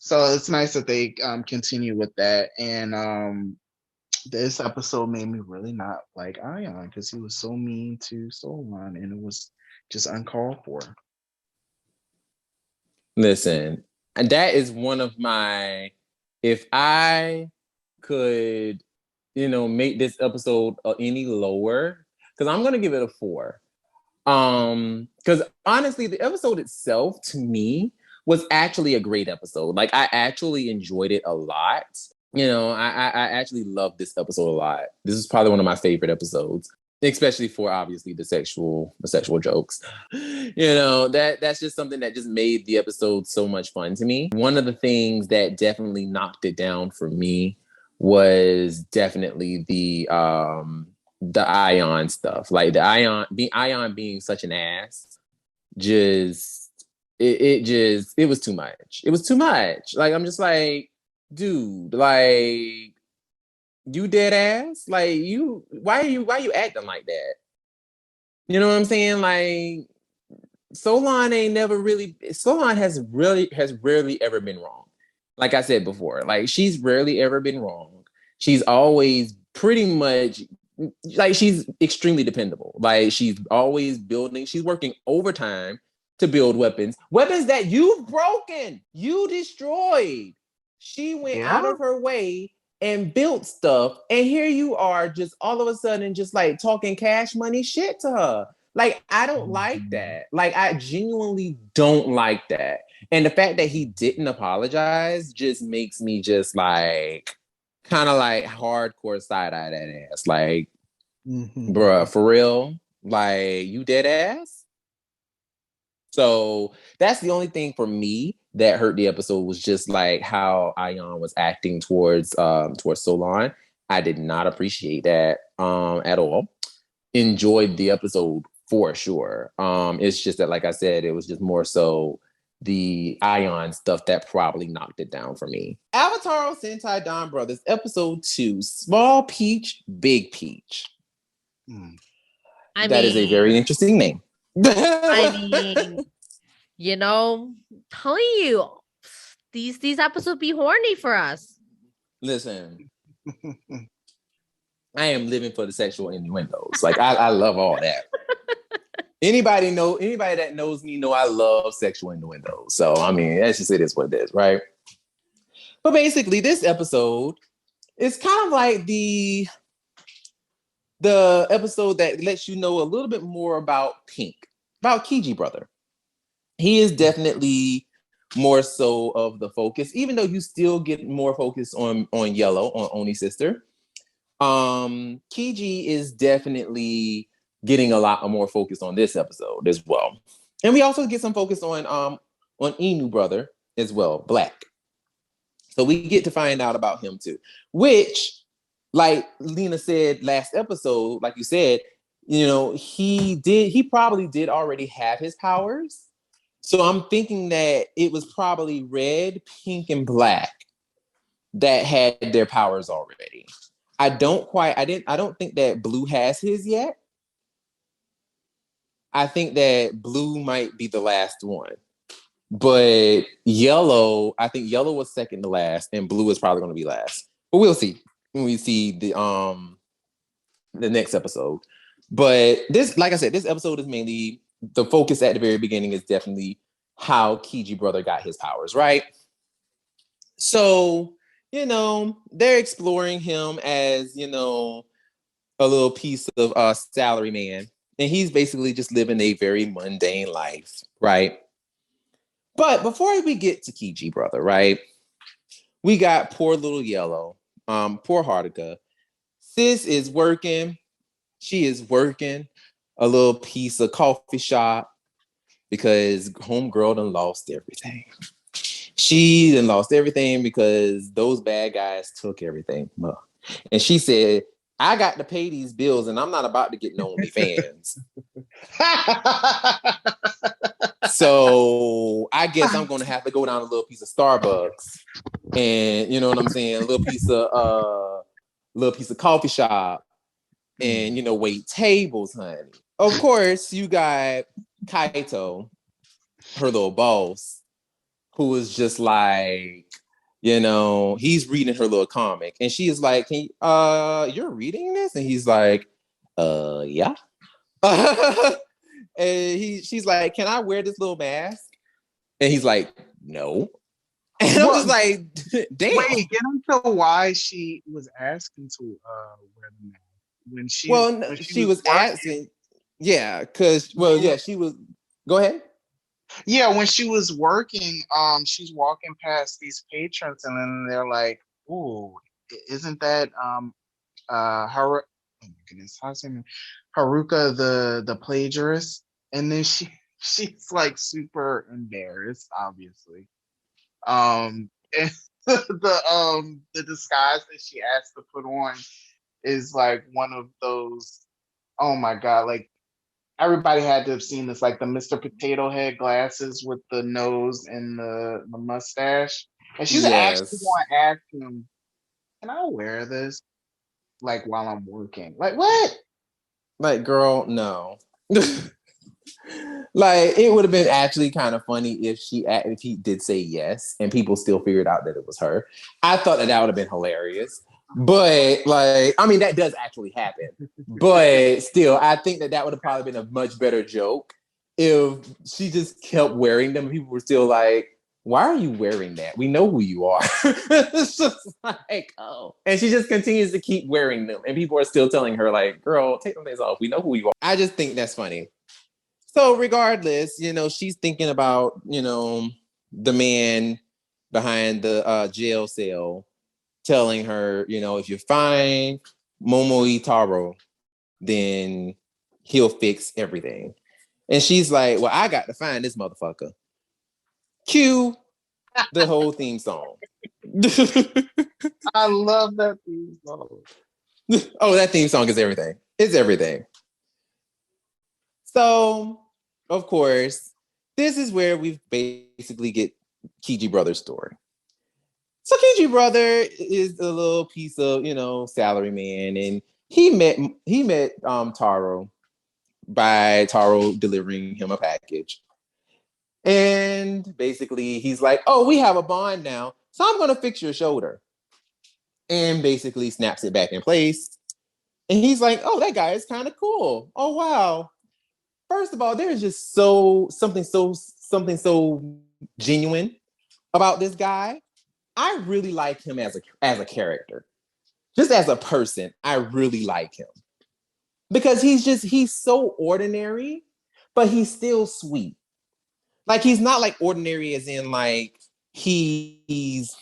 So it's nice that they continue with that. And this episode made me really not like Ion because he was so mean to Solon, and it was just uncalled for. Listen, and that is one of my, if I could, make this episode any lower, because I'm gonna give it a 4. Because honestly, the episode itself to me was actually a great episode. Like, I actually enjoyed it a lot. You know, I actually loved this episode a lot. This is probably one of my favorite episodes, especially for obviously the sexual jokes. You know, that's just something that just made the episode so much fun to me. One of the things that definitely knocked it down for me was definitely the Ion stuff. Like the Ion being such an ass, just it was too much. It was too much. Like, I'm just like, dude, like, you dead ass? Like, why are you acting like that? You know what I'm saying? Like, Solon has rarely ever been wrong. Like I said before, like, she's rarely ever been wrong. She's always pretty much, like, she's extremely dependable. Like, she's always building, she's working overtime to build weapons that you've broken, you destroyed. She went out of her way and built stuff, and here you are just all of a sudden just like talking cash money shit to her. Like, I don't like that. Like, I genuinely don't like that. And the fact that he didn't apologize just makes me just like kind of like hardcore side-eye that ass. Like, bruh, for real? Like, you dead ass? So that's the only thing for me that hurt the episode, was just like how Ion was acting towards Solon. I did not appreciate that at all. Enjoyed the episode for sure. It's just that, like I said, it was just more so the Ion stuff that probably knocked it down for me. Avatar Sentai Don Brothers, episode 2, Small Peach, Big Peach. That is a very interesting name. I mean, you know, telling you, these episodes be horny for us. Listen, I am living for the sexual innuendos. Like, I love all that. Anybody that knows me know I love sexual innuendos. So, I mean, that's just, it is what it is, right? But basically, this episode is kind of like the episode that lets you know a little bit more about Pink, about Kiji brother. He is definitely more so of the focus, even though you still get more focus on Yellow, on Oni sister. Kiji is definitely getting a lot more focus on this episode as well. And we also get some focus on Inu brother as well, Black. So we get to find out about him too, which, like Lena said last episode, like you said, you know, he probably did already have his powers. So I'm thinking that it was probably Red, Pink, and Black that had their powers already. I don't think that Blue has his yet. I think that Blue might be the last one. But Yellow, I think Yellow was second to last, and Blue is probably going to be last. But we'll see when we see the next episode. But this, like I said, this episode is mainly, the focus at the very beginning is definitely how Kiji brother got his powers, right? So, you know, they're exploring him as, you know, a little piece of salary man. And he's basically just living a very mundane life, right? But before we get to Kiji brother, right? We got poor little Yellow, poor Hardica. Sis is working. She is working a little piece of coffee shop because homegirl done lost everything. She done lost everything because those bad guys took everything. And she said, I got to pay these bills and I'm not about to get no OnlyFans. So I guess I'm going to have to go down a little piece of Starbucks and, you know what I'm saying, a little piece of coffee shop and, you know, wait tables, honey. Of course, you got Kaito, her little boss, who is just like, you know, he's reading her little comic and she is like, you're reading this? And he's like, yeah. And she's like, can I wear this little mask? And he's like, no. And I'm just like, damn. Wait, get into why she was asking to wear the mask when she was asking, yeah, because she was. Go ahead. Yeah, when she was working, she's walking past these patrons, and then they're like, "Ooh, isn't that oh my goodness, how's her name? Haruka the plagiarist?" And then she's like super embarrassed, obviously. And the disguise that she asked to put on is like one of those. Oh my god! Like everybody had to have seen this, like the Mr. Potato Head glasses with the nose and the mustache. And she's actually Yes. going to ask him, "Can I wear this like while I'm working?" Like what? Like, girl, no. Like, it would have been actually kind of funny if he did say yes and people still figured out that it was her. I thought that would have been hilarious. But like, I mean, that does actually happen. But still, I think that would have probably been a much better joke if she just kept wearing them. People were still like, "Why are you wearing that? We know who you are." It's just like, oh. And she just continues to keep wearing them. And people are still telling her, like, "Girl, take them days off. We know who you are." I just think that's funny. So regardless, she's thinking about, the man behind the jail cell telling her, if you find Momo Taro, then he'll fix everything. And she's like, well, I got to find this motherfucker. Cue the whole theme song. I love that theme song. Oh, that theme song is everything. It's everything. So, of course, this is where we basically get Kiji Brother's story. So Kiji Brother is a little piece of, salary man, and he met Taro by Taro delivering him a package. And basically he's like, "Oh, we have a bond now, so I'm gonna fix your shoulder." And basically snaps it back in place. And he's like, "Oh, that guy is kind of cool. Oh wow." First of all, there's just something so genuine about this guy. I really like him as a character. Just as a person, I really like him. Because he's so ordinary, but he's still sweet. Like, he's not like ordinary as in like he's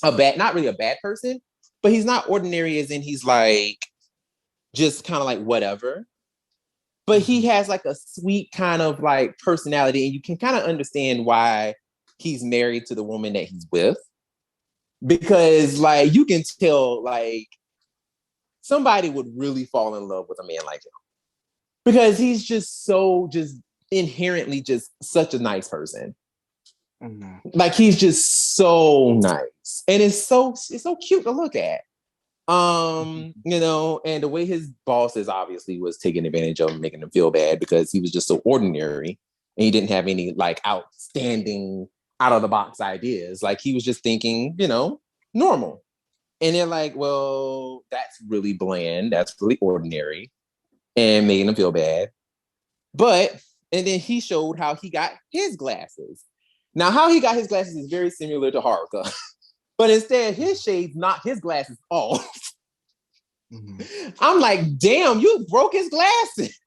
not really a bad person, but he's not ordinary as in he's like just kind of like whatever. But he has like a sweet kind of like personality, and you can kind of understand why he's married to the woman that he's with. Because like you can tell like somebody would really fall in love with a man like him. Because he's just inherently just such a nice person. Mm-hmm. Like, he's just so nice. And it's so cute to look at. And the way his bosses obviously was taking advantage of him, making him feel bad because he was just so ordinary and he didn't have any like outstanding out of the box ideas. Like, he was just thinking, normal. And they're like, well, that's really bland. That's really ordinary, and making him feel bad. And then he showed how he got his glasses. Now, how he got his glasses is very similar to Haruka. But instead, his shades knocked his glasses off. Mm-hmm. I'm like, damn, you broke his glasses.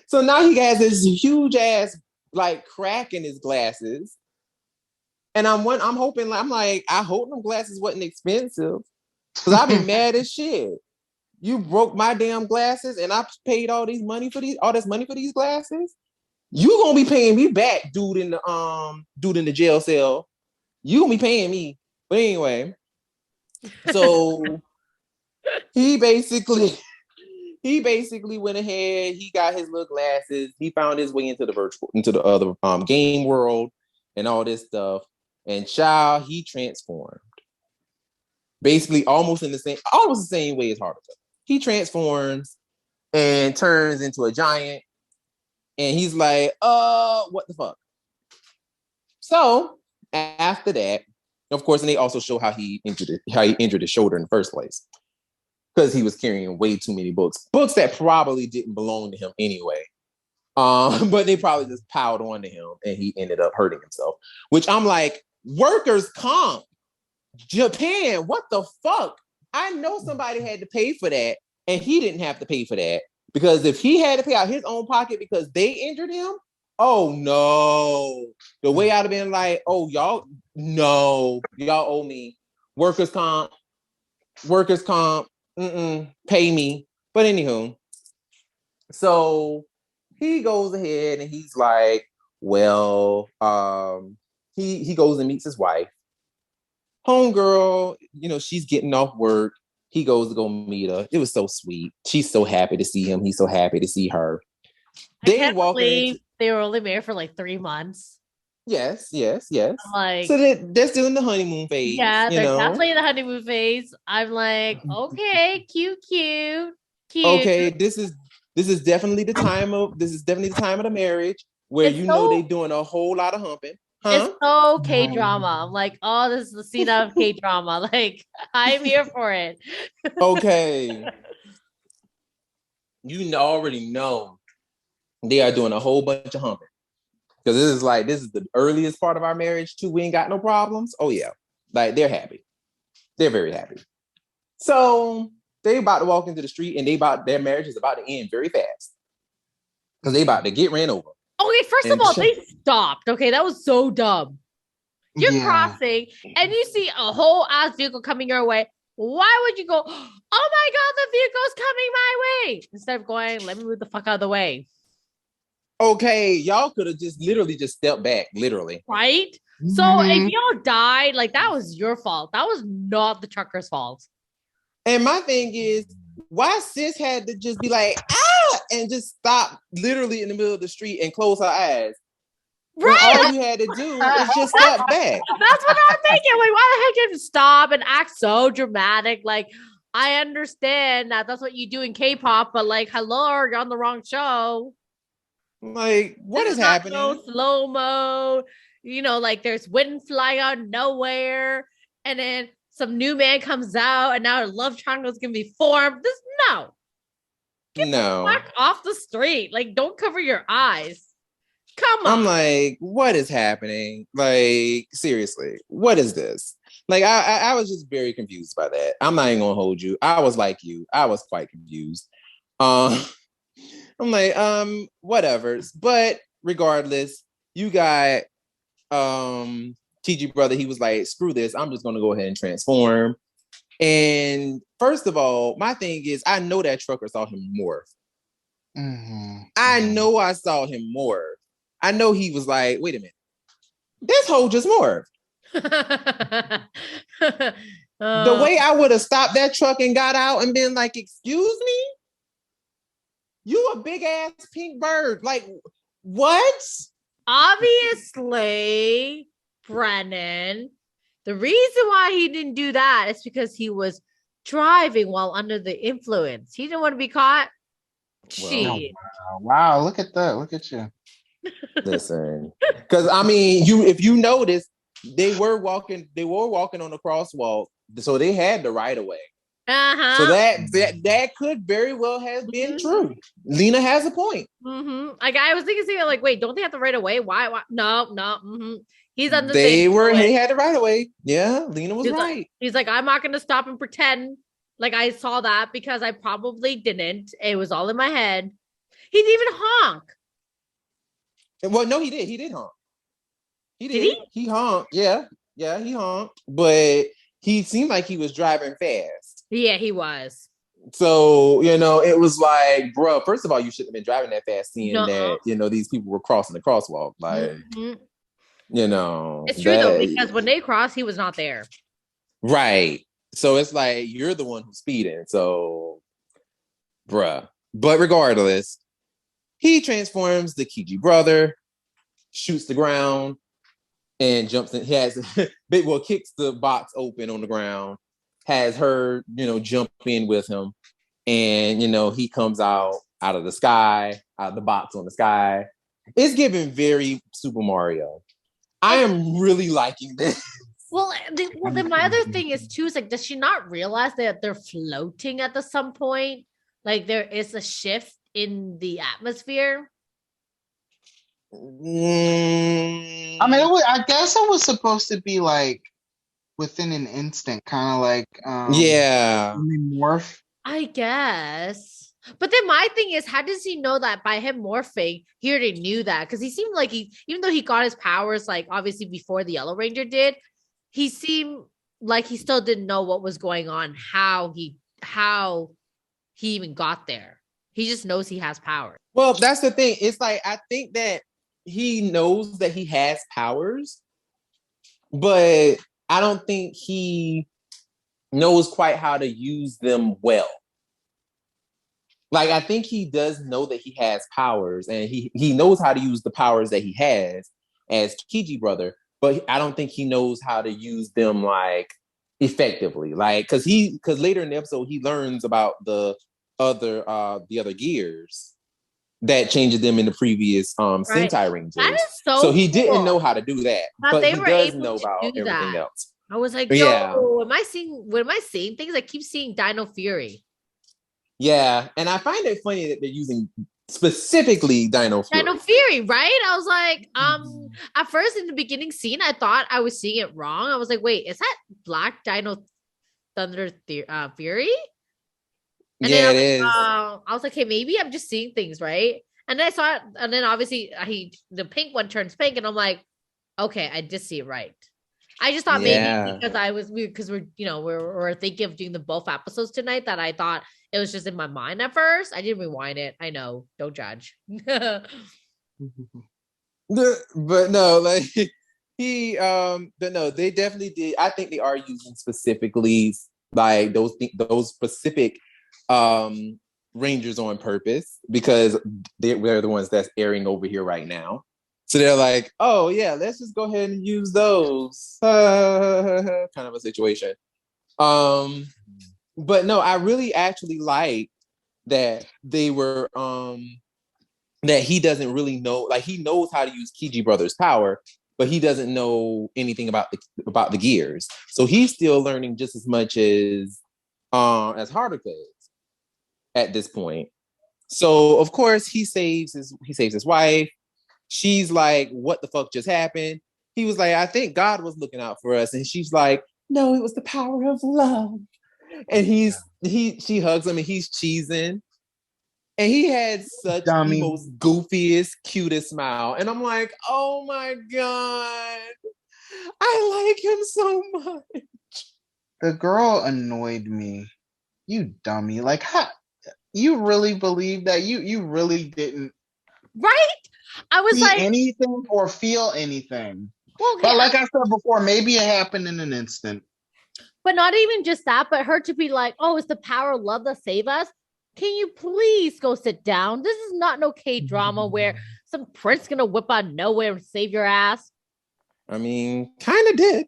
So now he has this huge ass like crack in his glasses. And I'm hoping, I hope them glasses wasn't expensive. Because I've been mad as shit. You broke my damn glasses and I paid all this money for these glasses. You gonna be paying me back, dude in the jail cell. You gonna be paying me. But anyway, so he basically went ahead. He got his little glasses. He found his way into the other game world and all this stuff. And child, he transformed. Basically, almost the same way as Haruka. He transforms and turns into a giant. And he's like, what the fuck? So after that, of course, and they also show how he injured his shoulder in the first place. Because he was carrying way too many books that probably didn't belong to him anyway. But they probably just piled onto him and he ended up hurting himself. Which I'm like, workers' comp. Japan, what the fuck? I know somebody had to pay for that, and he didn't have to pay for that. Because if he had to pay out his own pocket because they injured him, Oh no. The way I'd have been like, oh, y'all owe me. Workers' comp, pay me. But anywho, so he goes ahead and he's like, well, he goes and meets his wife. Homegirl, she's getting off work. He goes to go meet her. It was so sweet. She's so happy to see him. He's so happy to see her. I can't believe they were only married for like 3 months. Yes. Like, so they're still in the honeymoon phase. Yeah, they're definitely in the honeymoon phase. I'm like, okay, cute. Okay, this is definitely the time of the marriage where It's they're doing a whole lot of humping. Huh? It's so K-drama. I'm like, oh, this is the scene of K-drama. Like, I'm here for it. Okay. You already know they are doing a whole bunch of humping. Because this is the earliest part of our marriage too. We ain't got no problems. Oh yeah. Like they're happy. They're very happy. So they about to walk into the street and their marriage is about to end very fast. Because they about to get ran over. Okay, first of all, they stopped. Okay, that was so dumb. You're crossing and you see a whole ass vehicle coming your way. Why would you go, oh my God, the vehicle's coming my way? Instead of going, let me move the fuck out of the way. Okay, y'all could have just literally just stepped back, literally. Right? So if y'all died, like that was your fault. That was not the trucker's fault. And my thing is, why sis had to just be like, and just stop literally in the middle of the street and close her eyes. Right. When all you had to do is just step back. That's what I'm thinking. Like, why the heck did you stop and act so dramatic? Like, I understand that's what you do in K-pop, but like, hello, you're on the wrong show. Like, what is happening? No slow-mo. Like there's wind flying out of nowhere, and then some new man comes out, and now a love triangle is gonna be formed. Get the fuck off the street. Like, don't cover your eyes. Come on. I'm like, what is happening? Like, seriously, what is this? Like, I was just very confused by that. I'm not even gonna hold you. I was like you. I was quite confused. I'm like, whatever. But regardless, you got TG brother. He was like, screw this. I'm just gonna go ahead and transform. And first of all, my thing is, I know that trucker saw him morph. I know I saw him morph. I know he was like, wait a minute, this hoe just morphed. The way I would have stopped that truck and got out and been like, excuse me? You a big ass pink bird. Like, what? Obviously, Brennan, the reason why he didn't do that is because he was driving while under the influence. He didn't want to be caught. Shit. Wow, look at that. Look at you. Listen, because I mean, if you notice, they were walking on the crosswalk, so they had the right of way. So that could very well have been true. Lena has a point. Like, I was thinking, like, wait, don't they have the right of way? Why? No. He's on the They had the right of way. Yeah, Lena was right. He's like, I'm not going to stop and pretend like I saw that because I probably didn't. It was all in my head. He didn't even honk. Well, no, he did. He did honk. Did he? He honked. Yeah, he honked. But he seemed like he was driving fast. Yeah, he was. So, it was like, bro, first of all, you shouldn't have been driving that fast, seeing that, these people were crossing the crosswalk. Like, It's true, though, because when they crossed, he was not there. Right. So it's like, you're the one who's speeding. So, bruh. But regardless, he transforms the Kiji brother, shoots the ground, and jumps in. He has, kicks the box open on the ground, has her, jump in with him. And, he comes out of the sky, out of the box on the sky. It's giving very Super Mario. I am really liking this. Well, then my other thing is too, is like, does she not realize that they're floating at some point? Like, there is a shift in the atmosphere. I mean, I guess it was supposed to be like within an instant, kind of like yeah, morph. I guess. But then my thing is, how does he know that by him morphing, he already knew that? Because he seemed like even though he got his powers, like obviously before the Yellow Ranger did, he seemed like he still didn't know what was going on, how he even got there. He just knows he has power. Well, that's the thing. It's like, I think that he knows that he has powers, but I don't think he knows quite how to use them well. Like, I think he does know that he has powers, and he knows how to use the powers that he has as Kiji brother, but I don't think he knows how to use them like effectively. Like, because later in the episode he learns about the other gears that changes them in the previous Right. Sentai Rangers. That is so So he cool didn't know how to do that, but they he were does able know to about do everything that. else. I was like, Yeah. yo, am I seeing things? I keep seeing Dino Fury. Yeah, and I find it funny that they're using specifically Dino Fury. Dino Fury, right? I was like, at first in the beginning scene, I thought I was seeing it wrong. I was like, wait, is that Black Dino Thunder Fury? And Yeah, then it is. I was like, hey, maybe I'm just seeing things, right? And then I saw it, and then obviously the pink one turns pink, and I'm like, okay, I did see it right. I just thought maybe because we're thinking of doing the both episodes tonight, that I thought it was just in my mind at first. I didn't rewind it. I know, don't judge. But no, like they definitely did. I think they are using specifically like those specific Rangers on purpose, because they're the ones that's airing over here right now. So they're like, oh yeah, let's just go ahead and use those kind of a situation. But no, I really actually like that they were that he doesn't really know, like he knows how to use Kiji Brothers' power, but he doesn't know anything about the gears. So he's still learning just as much as Haruka is at this point. So of course he saves his wife. She's like, what the fuck just happened? He was like, I think God was looking out for us. And she's like, no, it was the power of love. And she hugs him and he's cheesing. And he had such the most goofiest, cutest smile. And I'm like, oh my God, I like him so much. The girl annoyed me. You dummy. Like, how, you really believe that? You really didn't. Right? I was see like anything or feel anything. Well, but like I said before, maybe it happened in an instant. But not even just that, but her to be like, oh, it's the power of love that save us. Can you please go sit down? This is not no K-drama where some prince gonna whip out of nowhere and save your ass. I mean, kind of did.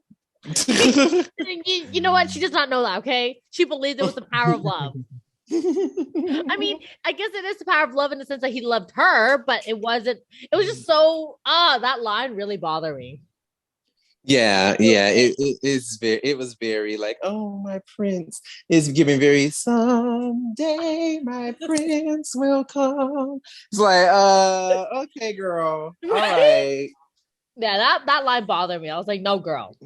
You know what? She does not know that, okay? She believed it was the power of love. I mean, I guess it is the power of love in the sense that he loved her, but it wasn't. It was just so. That line really bothered me. Yeah. It was very like, oh, my prince is giving very someday my prince will come. It's like, okay, girl, all right. Yeah, that line bothered me. I was like, no, girl.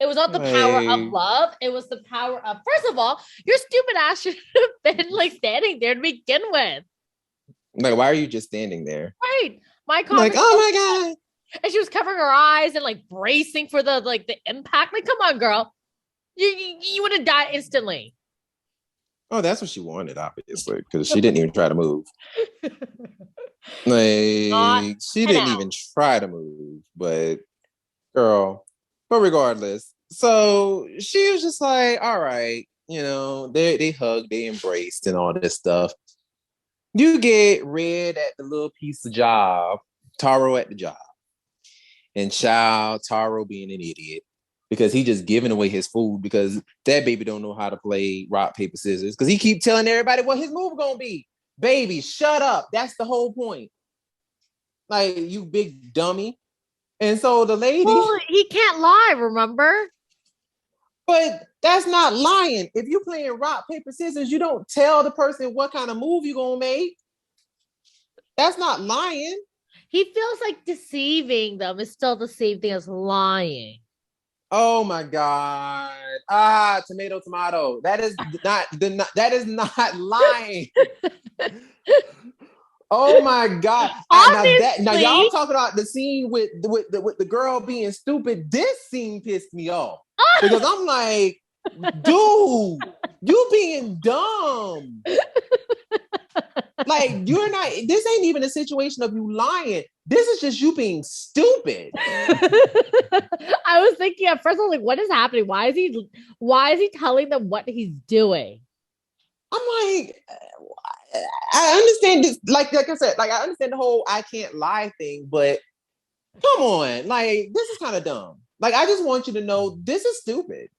It was not the power of love. It was the power of, first of all, your stupid ass should have been like standing there to begin with. Like, why are you just standing there? Right. My like, oh my God. And she was covering her eyes and like bracing for the impact. Like, come on, girl. You would have died instantly. Oh, that's what she wanted, obviously, because she didn't even try to move. Like, she didn't even try to move, but girl. But regardless, so she was just like, all right, they hugged, they embraced and all this stuff. You get Red at the little piece of job, Taro at the job. And Taro being an idiot because he just giving away his food because that baby don't know how to play rock, paper, scissors because he keep telling everybody what his move gonna be. Baby, shut up. That's the whole point. Like, you big dummy. And so the lady... Well, he can't lie, remember? But that's not lying. If you're playing rock, paper, scissors, you don't tell the person what kind of move you're going to make. That's not lying. He feels like deceiving them is still the same thing as lying. Oh my God. Tomato. That is not lying. Oh my God. Now y'all talking about the scene with the girl being stupid. This scene pissed me off. Because I'm like, dude, you being dumb. Like, you're not, this ain't even a situation of you lying. This is just you being stupid. I was thinking at first, I was like, what is happening? Why is he telling them what he's doing? I'm like, I understand this, like I said, like I understand the whole I can't lie thing, but come on, like this is kind of dumb. Like I just want you to know this is stupid.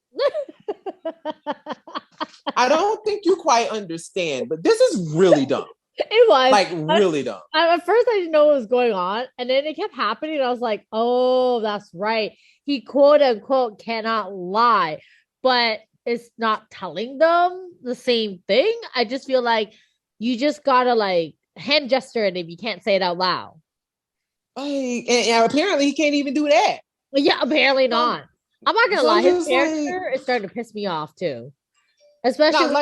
I don't think you quite understand, but this is really dumb. It was like really dumb. At first, I didn't know what was going on, and then it kept happening. And I was like, "Oh, that's right. He quote unquote cannot lie, but it's not telling them the same thing." I just feel like you just gotta like hand gesture it if you can't say it out loud. And apparently, he can't even do that. Yeah, apparently not. I'm not gonna lie. His character is starting to piss me off too, especially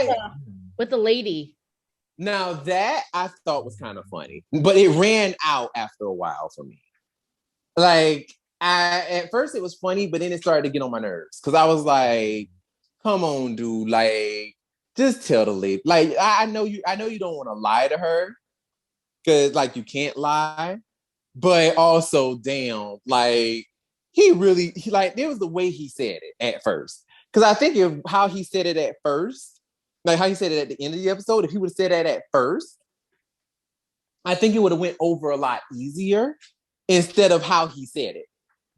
with the lady. Now that I thought was kind of funny, but it ran out after a while for me. Like at first it was funny, but then it started to get on my nerves because I was like, "Come on, dude! Like, just tell the lady. Like, I know you don't want to lie to her because like you can't lie, but also, damn, like he like there was the way he said it at first because I think of how he said it at first. Like how he said it at the end of the episode, if he would have said that at first, I think it would have went over a lot easier instead of how he said it.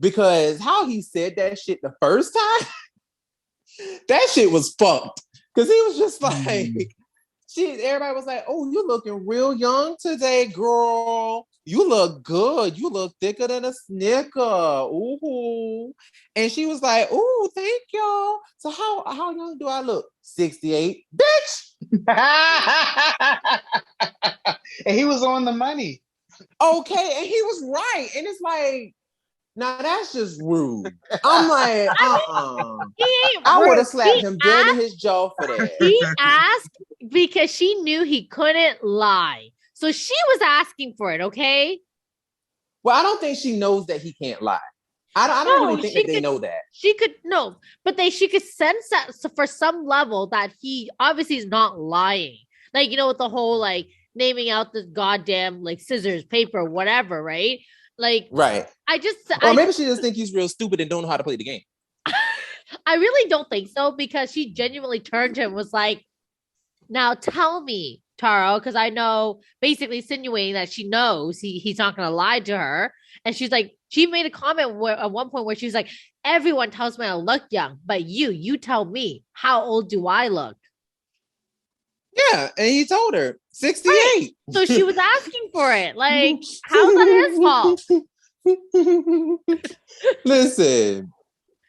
Because how he said that shit the first time, that shit was fucked. Because he was just like, everybody was like, "Oh, you looking real young today, girl. You look good. You look thicker than a Snicker. Ooh." And she was like, "Ooh, thank y'all. So how young do I look? 68, bitch." And he was on the money. Okay, and he was right. And it's like, now that's just rude. I'm like, I would have slapped him dead in his jaw for that. He asked because she knew he couldn't lie. So she was asking for it, okay? Well, I don't think she knows that he can't lie. I don't really think that they know that. She could no, but she could sense that for some level that he obviously is not lying. Like, with the whole like naming out the goddamn like scissors, paper, whatever, right? Like, right. Maybe she just thinks he's real stupid and don't know how to play the game. I really don't think so because she genuinely turned to him and was like, "Now tell me, Taro," because I know, basically insinuating that she knows he's not going to lie to her. And she's like, she made a comment at one point where she's like, "Everyone tells me I look young, but you tell me, how old do I look?" Yeah, and he told her 68. Right. So she was asking for it. Like, how's that his fault? Listen,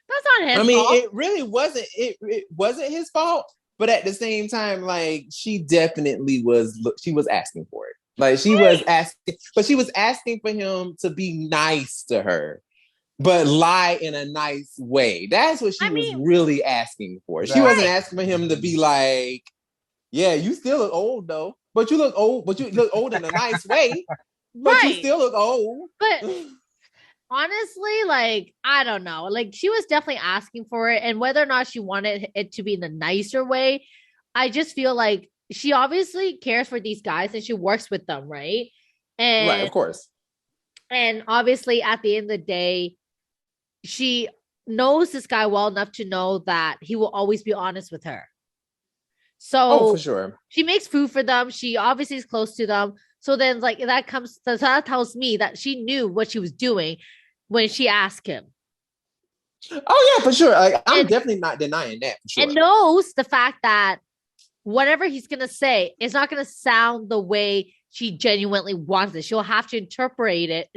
that's not his fault. It really wasn't. It wasn't his fault. But at the same time, like she definitely was. She was asking for it. Like she was asking, but she was asking for him to be nice to her, but lie in a nice way. That's what she was really asking for. She wasn't asking for him to be like, "Yeah, you still look old though, but you look old, but you look old in a nice way, but you still look old." But honestly, like, I don't know. Like, she was definitely asking for it. And whether or not she wanted it to be in the nicer way, I just feel like she obviously cares for these guys and she works with them, right? And right, of course. And obviously, at the end of the day, she knows this guy well enough to know that he will always be honest with her. So for sure. She makes food for them. She obviously is close to them. So then, like, that tells me that she knew what she was doing when she asked him. Oh yeah, for sure. Like, I'm definitely not denying that. For sure. And knows the fact that whatever he's gonna say is not gonna sound the way she genuinely wants it. She'll have to interpret it.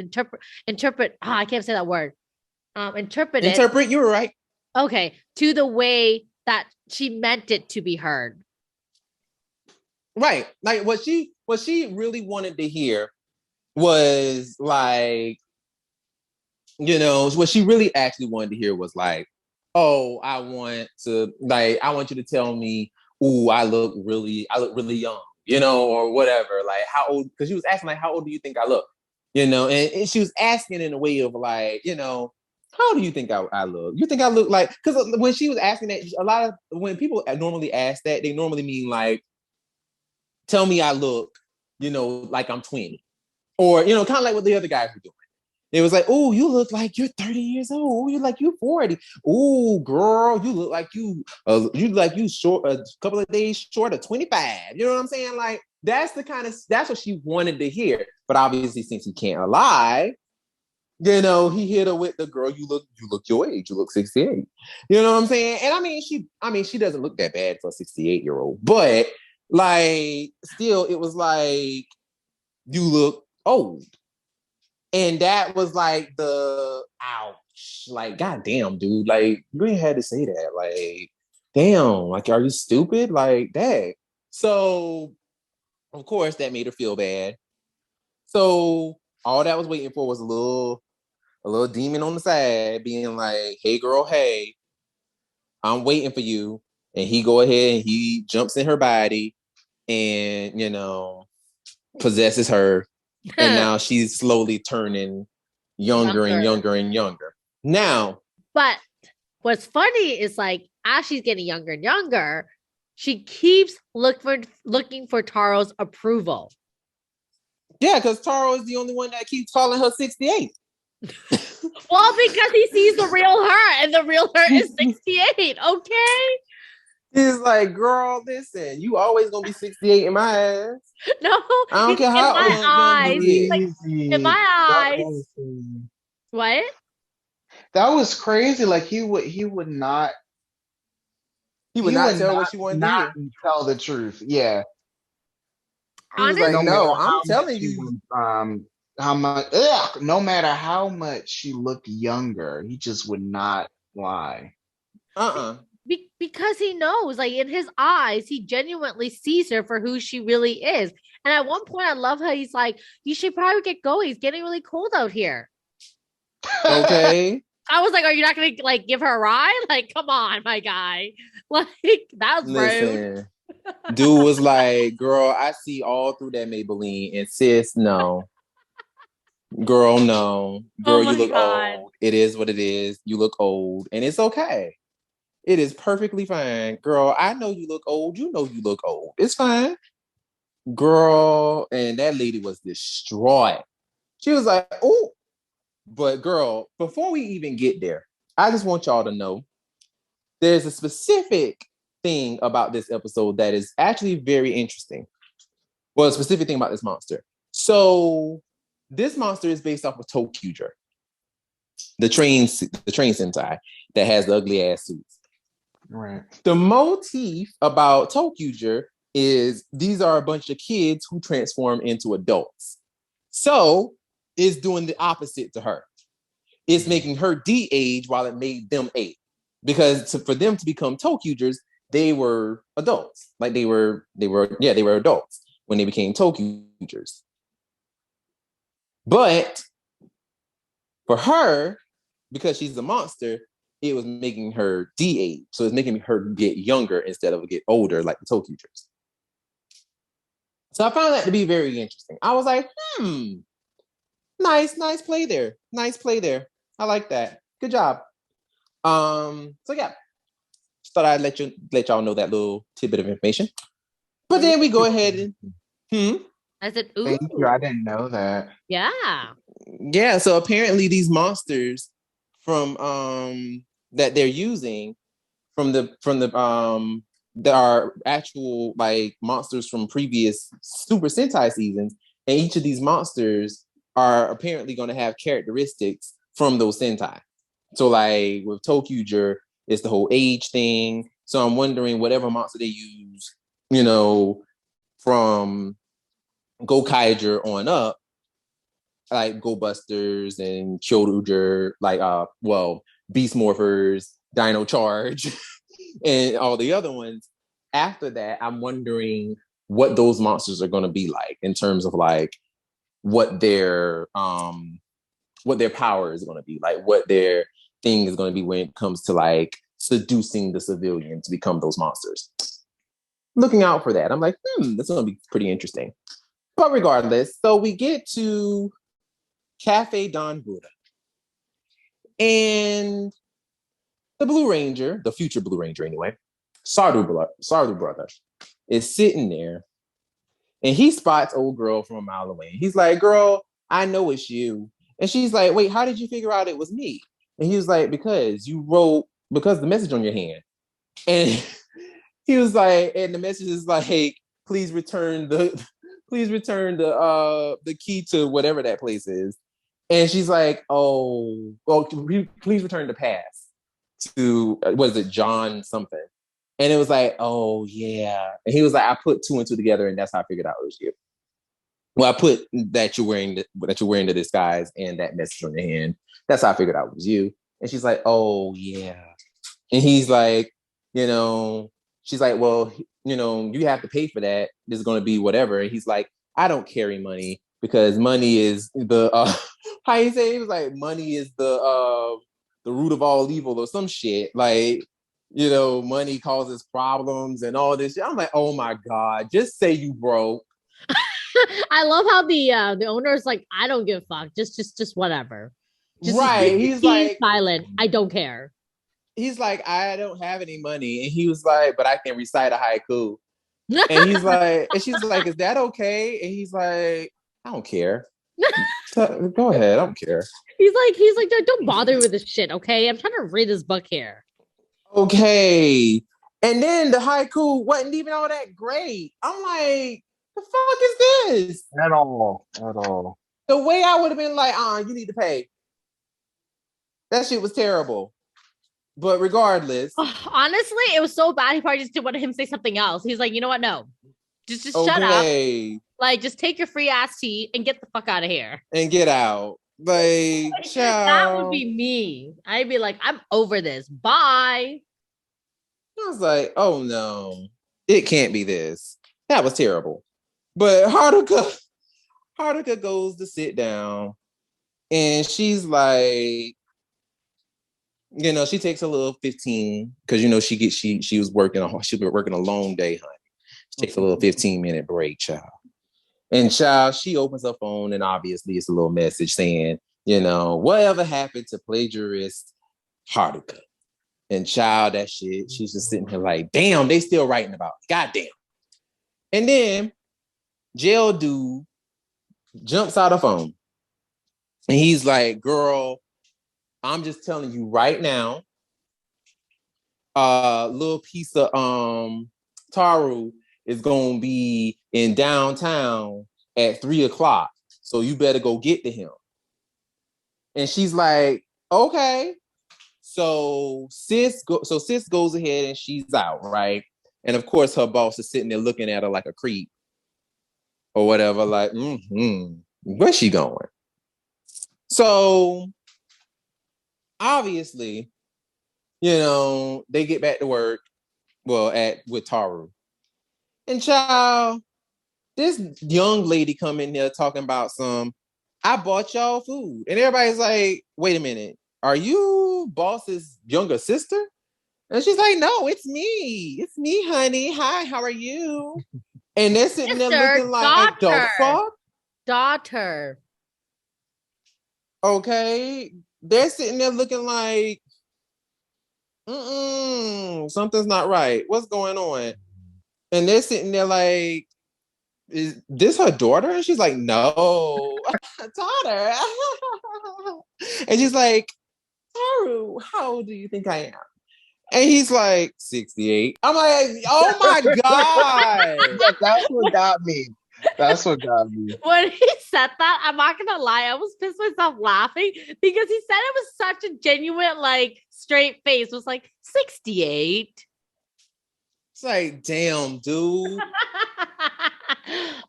I can't say that word. Interpret. You were right. Okay, to the way that she meant it to be heard. Right. Like what she really wanted to hear was like, what she really actually wanted to hear was like, "Oh, I want you to tell me, ooh, I look really young." you know, or whatever. Like, how old? Because she was asking, like, how old do you think I look? You know, and she was asking in a way of like, you know, how do you think I look? You think I look like, because when she was asking that, a lot of, when people normally ask that, they normally mean like, tell me I look, you know, like I'm 20. Or, you know, kind of like what the other guys were doing. It was like, oh, you look like you're 30 years old. You like you 40. Oh, girl, you look like you short a couple of days short of 25. You know what I'm saying? Like, that's what she wanted to hear. But obviously, since he can't lie, you know, he hit her with the girl, you look your age, you look 68. You know what I'm saying? And I mean, she doesn't look that bad for a 68-year-old, but like, still, it was like, you look old. And that was like the ouch. Like, goddamn, dude. Like, you ain't had to say that. Like, damn, like, are you stupid? Like that. So, of course, that made her feel bad. So all that was waiting for was a little demon on the side being like, hey girl, hey, I'm waiting for you. And he go ahead and he jumps in her body and, you know, possesses her. And now she's slowly turning younger and younger and younger. Now, but what's funny is like, as she's getting younger and younger, she keeps looking for Taro's approval. Yeah, because Taro is the only one that keeps calling her 68. Well, because he sees the real her, and the real her is 68. Okay. He's like, girl, listen, you always gonna be 68 in my eyes. No, I don't care how in my eyes. Like, in my eyes. What? That was crazy. Like he would not. He would not tell what she wanted to hear. Tell the truth. Yeah. He was like, no, I'm telling you. How much? No matter how much she looked younger, he just would not lie. Because he knows, like, in his eyes, he genuinely sees her for who she really is. And at one point, I love how he's like, you should probably get going. It's getting really cold out here. Okay. I was like, are you not going to, like, give her a ride? Like, come on, my guy. Like, that was rude. Dude was like, girl, I see all through that Maybelline. And sis, no. Girl, no. Girl, you look old. It is what it is. You look old. And it's okay. It is perfectly fine. Girl, I know you look old. You know you look old. It's fine. Girl, and that lady was distraught. She was like, oh. But girl, before we even get there, I just want y'all to know there's a specific thing about this episode that is actually very interesting. Well, a specific thing about this monster. So this monster is based off of ToQger, the train Sentai that has the ugly ass suits. Right. The motif about ToQger is these are a bunch of kids who transform into adults. So it's doing the opposite to her. It's making her de-age while it made them age. Because for them to become ToQgers, they were adults. Like they were adults when they became ToQgers. But for her, because she's a monster, it was making her de-age. So it's making her get younger instead of get older like the ToQgers. So I found that to be very interesting. I was like, nice play there. Nice play there. I like that. Good job. So yeah. Just thought I'd let y'all know that little tidbit of information. But then we go ahead and I said, ooh. Thank you. I didn't know that. Yeah. Yeah, so apparently these monsters from that they're using from the that are actual like monsters from previous Super Sentai seasons, and each of these monsters are apparently going to have characteristics from those Sentai. So like with ToQger, it's the whole age thing. So I'm wondering whatever monster they use, you know, from Gokaiger on up, like Go Busters and Kyoruger, like Beast Morphers, Dino Charge, and all the other ones. After that, I'm wondering what those monsters are going to be like in terms of like what their power is going to be, like what their thing is going to be when it comes to like seducing the civilian to become those monsters. looking out for that. I'm like, this is going to be pretty interesting. But regardless, so we get to Cafe Don Buddha. And the Blue Ranger, the future Blue Ranger anyway, Sardu brother, is sitting there. And he spots old girl from a mile away. He's like, girl, I know it's you. And she's like, wait, how did you figure out it was me? And he was like, because the message on your hand. And he was like, and the message is like, hey, please return the key to whatever that place is. And she's like, oh, well, please return the pass to, what is it, John something. And it was like, oh yeah. And he was like, I put two and two together, and that's how I figured out it was you. Well, I put that you're wearing the disguise and that message on your hand. That's how I figured out it was you. And she's like, oh yeah. And he's like, she's like, well, you have to pay for that. This is going to be whatever. And he's like, I don't carry money because money is the how you say it? He was like, money is the root of all evil or some shit. Like, money causes problems and all this shit. I'm like, oh my God, just say you broke. I love how the owner is like, I don't give a fuck. Just whatever. Right. He's like silent. I don't care. He's like, I don't have any money. And he was like, but I can recite a haiku. And he's like, and she's like, is that okay? And he's like, I don't care. Go ahead, I don't care. He's like, don't bother with this shit, okay? I'm trying to read this book here. Okay. And then the haiku wasn't even all that great. I'm like, the fuck is this? At all. The way I would have been like, you need to pay. That shit was terrible. But regardless. Honestly, it was so bad, he probably just didn't want him to say something else. He's like, you know what? No. Just shut up. Like, just take your free ass tea and get the fuck out of here. And get out. Like, that would be me. I'd be like, I'm over this. Bye. I was like, oh no, it can't be this. That was terrible. But Haruka goes to sit down, and she's like, she takes a little 15 because she was working a long day, honey. She takes a little 15-minute break, child. And child, she opens her phone, and obviously it's a little message saying, whatever happened to plagiarist Haruka? And child, that shit, she's just sitting here like, damn, they still writing about it. Goddamn. And then jail dude jumps out of phone. And he's like, girl, I'm just telling you right now, little piece of Taru is gonna be in downtown at 3:00. So you better go get to him. And she's like, okay. So sis goes ahead and she's out, right? And of course her boss is sitting there looking at her like a creep or whatever, like, where's she going? So obviously, they get back to work, with Taru. And child, this young lady come in here talking about I bought y'all food. And everybody's like, wait a minute, are you boss's younger sister? And she's like, no, it's me. It's me, honey. Hi, how are you? And they're sitting there looking like, the fuck? Daughter. Okay. They're sitting there looking like, something's not right. What's going on? And they're sitting there like, is this her daughter? And she's like, no, daughter. And she's like, Taru, how old do you think I am? And he's like, 68. I'm like, oh my God. That's what got me. When he said that, I'm not gonna lie, I was pissed myself laughing because he said it was such a genuine, like, straight face. It was like, 68. It's like, damn, dude.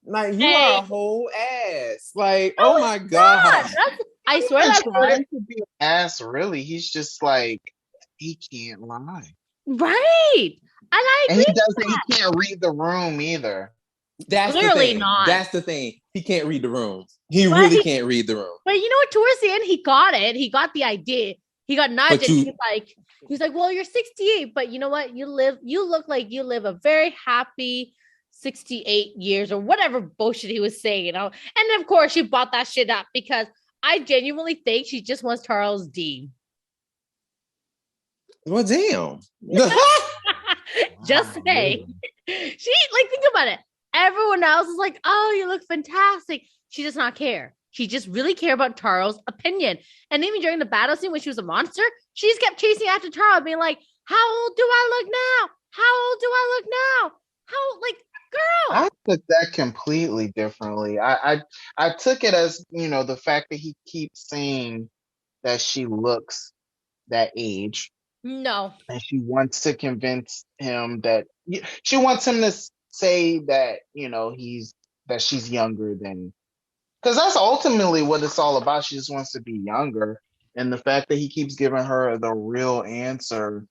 Like, you are a whole ass. Like, oh my God. I swear that's trying to be an ass, really. He's just like, he can't lie. Right. And he can't read the room either. That's clearly the thing. not. That's the thing. He can't read the room. He really can't read the room. But you know what? Towards the end, he got it. He got the idea. He got nudged But and he's like, well, you're 68, but you know what? You look like you live a very happy 68 years or whatever bullshit he was saying, you know? And of course she bought that shit up because I genuinely think she just wants Charles Dean. Well, damn. Just saying. She, like, think about it. Everyone else is like, oh, you look fantastic. She does not care. She just really cared about Charles' opinion. And even during the battle scene when she was a monster, she just kept chasing after Charles, being like, how old do I look now? How old do I look now? How, like, girl. I took that completely differently. I took it as, you know, the fact that he keeps saying that she looks that age. No. And she wants to convince him that she wants him to say that, you know, that she's younger than, because that's ultimately what it's all about. She just wants to be younger. And the fact that he keeps giving her the real answer,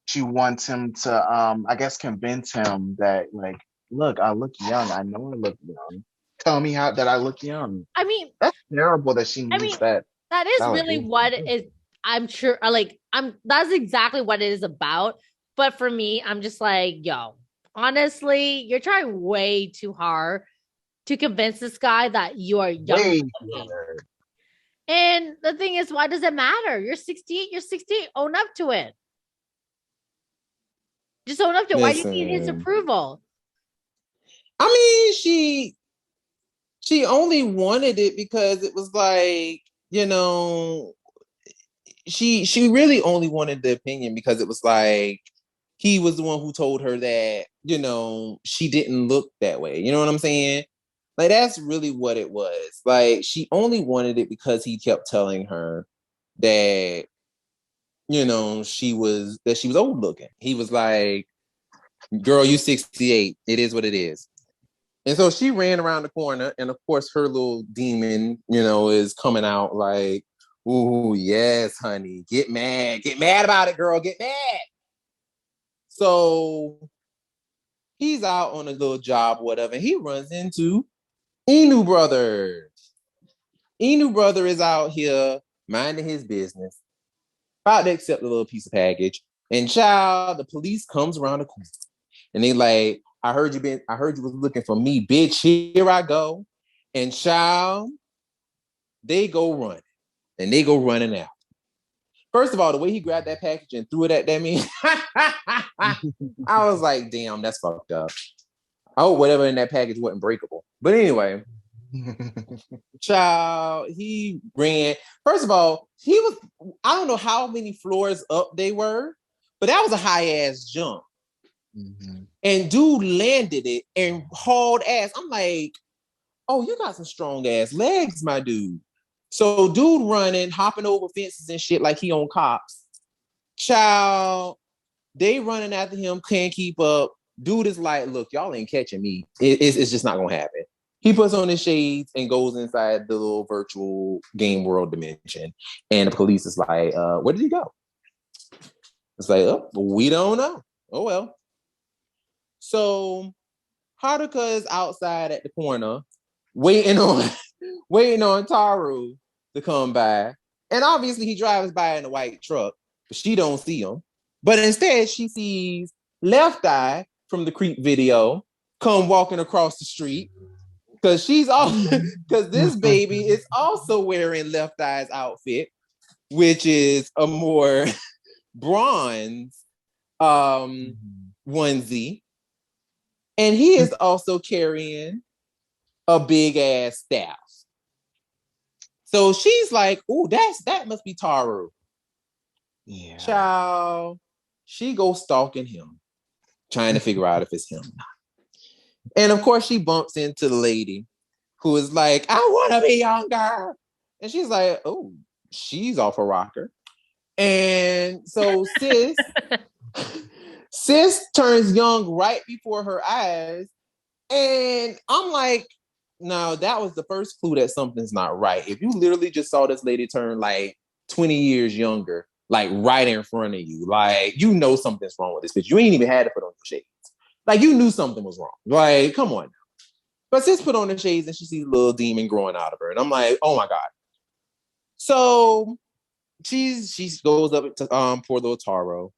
she wants him to, I guess, convince him that, like, look, I look young. I know I look young. Tell me that I look young. I mean, that's terrible that she needs that. That is really what it is. I'm sure, that's exactly what it is about. But for me, I'm just like, yo, honestly, you're trying way too hard to convince this guy that you are young. And the thing is, why does it matter? You're 68, you're 68. Own up to it. Just own up to it. Why do you need his approval? I mean, she only wanted it because it was like, you know, she really only wanted the opinion because it was like he was the one who told her that, you know, she didn't look that way. You know what I'm saying? Like, that's really what it was. Like, she only wanted it because he kept telling her that, you know, she was old looking. He was like, girl, you 68. It is what it is. And so she ran around the corner, and of course her little demon, you know, is coming out like, ooh, yes, honey, get mad about it, girl, get mad. So he's out on a little job, whatever, and he runs into Inu Brothers. Inu Brother is out here minding his business, about to accept a little piece of package, and child, the police comes around the corner, and they like, I heard you was looking for me, bitch. Here I go. And child, they go running. And they go running out. First of all, the way he grabbed that package and threw it at that man, I was like, damn, that's fucked up. I hope whatever in that package wasn't breakable. But anyway, child, he ran. First of all, I don't know how many floors up they were, but that was a high-ass jump. Mm-hmm. And dude landed it and hauled ass. I'm like, oh, you got some strong ass legs, my dude. So dude running, hopping over fences and shit like he on cops. Child, they running after him, can't keep up. Dude is like, look, y'all ain't catching me. It's just not gonna happen. He puts on his shades and goes inside the little virtual game world dimension. And the police is like, where did he go? It's like, oh, we don't know. Oh well. So Haruka is outside at the corner, waiting on Taru to come by. And obviously he drives by in a white truck, but she don't see him. But instead she sees Left Eye from the Creep video come walking across the street. Because this baby is also wearing Left Eye's outfit, which is a more bronze onesie. And he is also carrying a big ass staff. So she's like, "Ooh, that must be Taru." Yeah. Child, she goes stalking him, trying to figure out if it's him or not. And of course, she bumps into the lady who is like, "I want to be younger," and she's like, "Oh, she's off a rocker." And so sis turns young right before her eyes. And I'm like, no, that was the first clue that something's not right. If you literally just saw this lady turn like 20 years younger, like right in front of you, like, you know something's wrong with this bitch. You ain't even had to put on your shades. Like, you knew something was wrong. Like, come on now. But sis put on the shades and she sees a little demon growing out of her. And I'm like, oh my God. So she goes up to poor little Taro,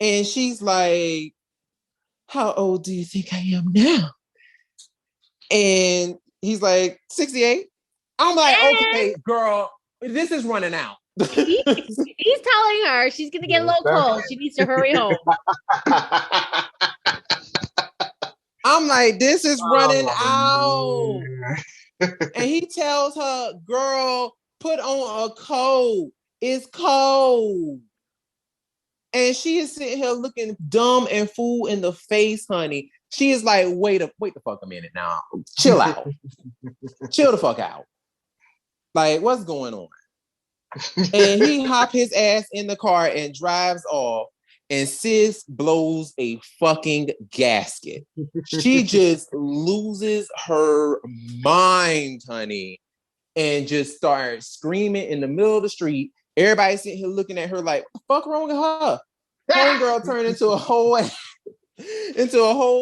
and she's like, "How old do you think I am now?" And he's like, 68. I'm like, okay, girl, this is running out. He's telling her she's gonna get a little cold. She needs to hurry home. I'm like, this is running out. And he tells her, girl, put on a coat. It's cold. And she is sitting here looking dumb and fool in the face, honey. She is like, wait the fuck a minute now. Chill out. Chill the fuck out. Like, what's going on? And he hop his ass in the car and drives off. And sis blows a fucking gasket. She just loses her mind, honey, and just starts screaming in the middle of the street. Everybody sitting here looking at her like, what the fuck wrong with her? Homegirl turned into a whole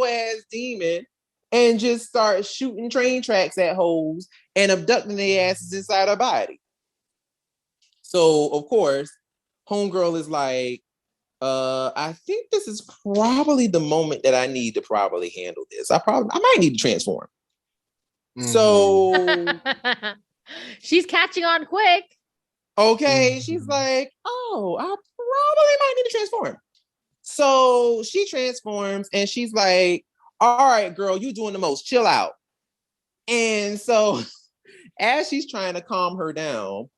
ass demon and just starts shooting train tracks at hoes and abducting their asses inside her body. So, of course, homegirl is like, I think this is probably the moment that I need to probably handle this. I might need to transform. Mm-hmm. So she's catching on quick. Okay, Mm-hmm. she's like, oh, I probably might need to transform. So she transforms and she's like, all right, girl, you doing the most. Chill out. And so as she's trying to calm her down,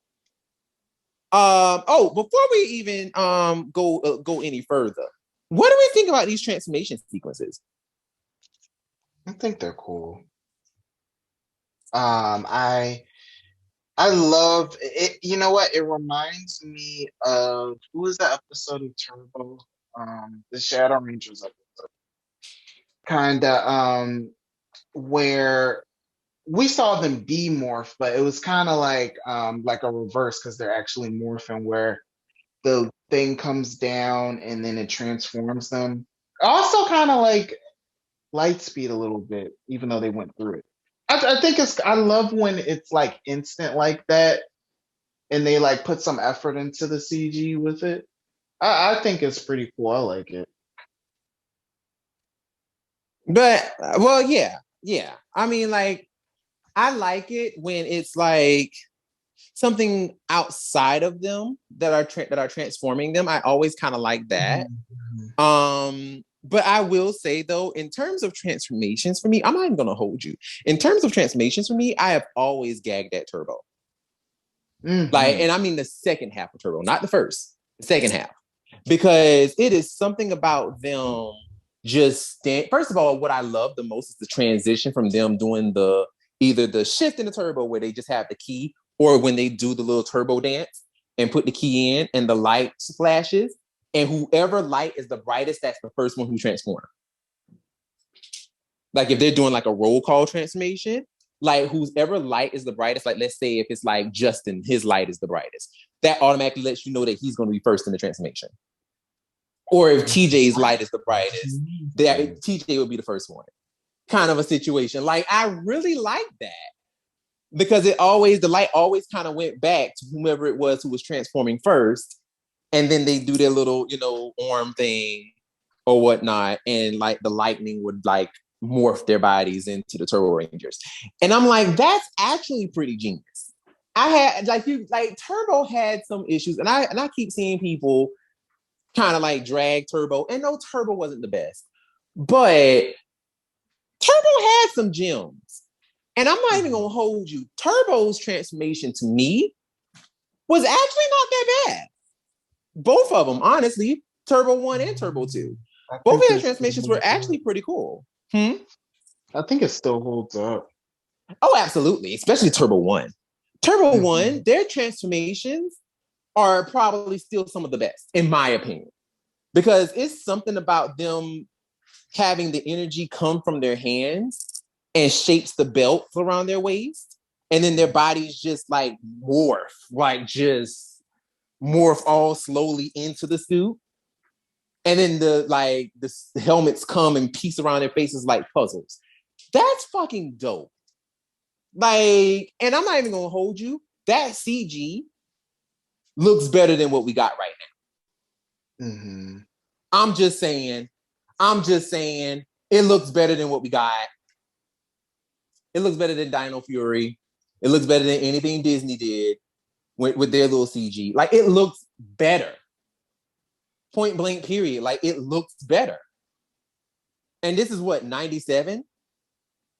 before we even go any further, what do we think about these transformation sequences? I think they're cool. I love it. You know what? It reminds me of, who was that episode of Turbo? The Shadow Rangers episode. Kinda where we saw them be morphed, but it was kind of like a reverse, because they're actually morphing, where the thing comes down and then it transforms them. Also kind of like Lightspeed a little bit, even though they went through it. I think I love when it's like instant like that and they like put some effort into the CG with it. I think it's pretty cool. I like it. But well, yeah. I mean, like, I like it when it's like something outside of them that are transforming them. I always kind of like that. Mm-hmm. But I will say though, in terms of transformations for me, I'm not even gonna hold you. In terms of transformations for me, I have always gagged at Turbo. Mm-hmm. Like, and I mean the second half of Turbo, not the first, the second half, because it is something about them just first of all, what I love the most is the transition from them doing either the shift in the turbo where they just have the key, or when they do the little turbo dance and put the key in and the light flashes, and whoever light is the brightest, that's the first one who transforms. Like if they're doing like a roll call transformation, like whoever light is the brightest, like let's say if it's like Justin, his light is the brightest, that automatically lets you know that he's going to be first in the transformation. Or if TJ's light is the brightest, that TJ would be the first one. Kind of a situation. Like, I really like that, because the light always kind of went back to whomever it was who was transforming first, and then they do their little, arm thing or whatnot, and like the lightning would like morph their bodies into the Turbo Rangers. And I'm like, that's actually pretty genius. I had Turbo had some issues, and I keep seeing people kind of like drag Turbo, and no, Turbo wasn't the best, but Turbo had some gems. And I'm not even gonna hold you. Turbo's transformation to me was actually not that bad. Both of them, honestly, Turbo 1 and Turbo 2. Both of their transformations were actually pretty cool. I think it still holds up. Oh, absolutely. Especially Turbo 1. Turbo 1, their transformations are probably still some of the best, in my opinion. Because it's something about them having the energy come from their hands and shapes the belts around their waist. And then their bodies just like morph all slowly into the suit. And then the helmets come and piece around their faces like puzzles. That's fucking dope. Like, and I'm not even gonna hold you. That CG, looks better than what we got right now. Mm-hmm. I'm just saying, it looks better than what we got. It looks better than Dino Fury. It looks better than anything Disney did with their little CG. Like, it looks better. Point blank, period. Like, it looks better. And this is what, 97?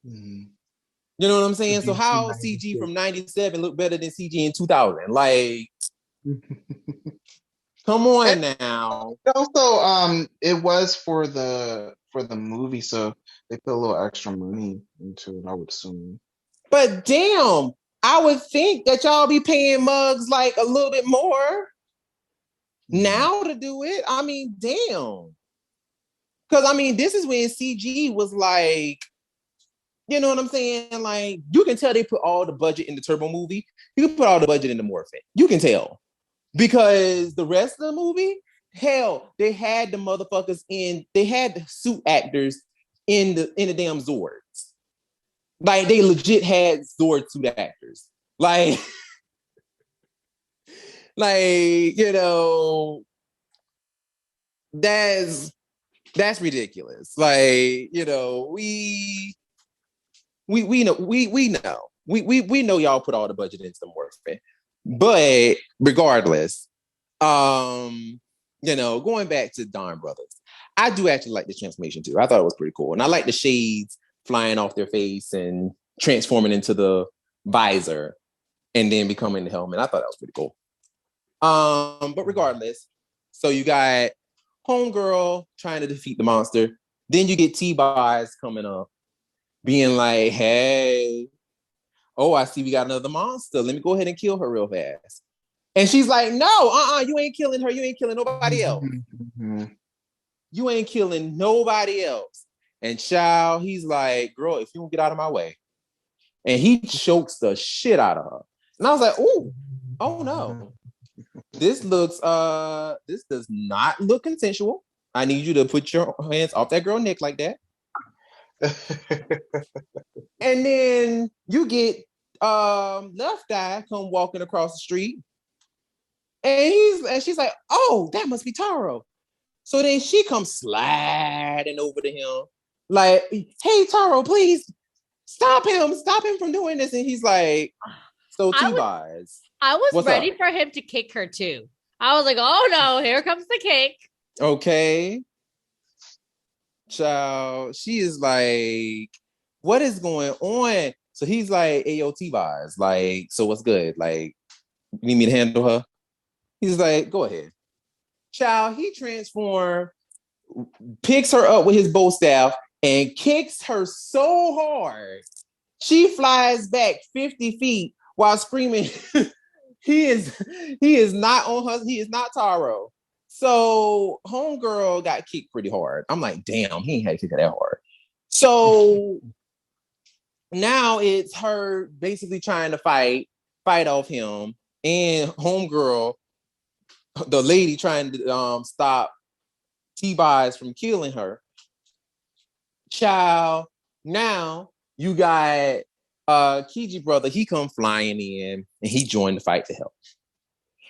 Mm-hmm. You know what I'm saying? So how CG from 97 look better than CG in 2000? Like, come on now. Also, it was for the movie, so they put a little extra money into it, I would assume. But damn, I would think that y'all be paying Muggs like a little bit more now to do it. I mean, damn. Because, I mean, this is when CG was like, you know what I'm saying? Like, you can tell they put all the budget in the Turbo movie. You can put all the budget in the Morphin. You can tell. Because the rest of the movie, hell, they had the motherfuckers they had the suit actors in the damn Zords. Like, they legit had Zord suit actors. Like, you know, that's ridiculous. Like, you know, we know we know y'all put all the budget into the Morphin. But regardless, you know, going back to Don Brothers, I do actually like the transformation too. I thought it was pretty cool. And I like the shades flying off their face and transforming into the visor and then becoming the helmet. I thought that was pretty cool. But regardless, so you got Homegirl trying to defeat the monster. Then you get T-Boz coming up, being like, hey, oh, I see we got another monster. Let me go ahead and kill her real fast. And she's like, no, you ain't killing her. You ain't killing nobody else. You ain't killing nobody else. And child, he's like, girl, if you don't get out of my way. And he chokes the shit out of her. And I was like, oh no. This does not look consensual. I need you to put your hands off that girl neck like that. And then you get Left Eye come walking across the street. And she's like, oh, that must be Taro. So then she comes sliding over to him, like, hey, Taro, please stop him from doing this. And he's like, so T-Boz. I was ready for him to kick her too. I was like, oh no, here comes the kick. Okay. Child, she is like, what is going on? So he's like, hey, yo, T-Boz, like, so what's good? Like, you need me to handle her? He's like, go ahead. Child, he transforms, picks her up with his bow staff and kicks her so hard, she flies back 50 feet while screaming, he is not Taro. So Homegirl got kicked pretty hard. I'm like, damn, he ain't had to kick her that hard. So now it's her basically trying to fight off him, and Homegirl, the lady, trying to stop T-Boz from killing her. Child, now you got Kiji brother, he come flying in and he joined the fight to help.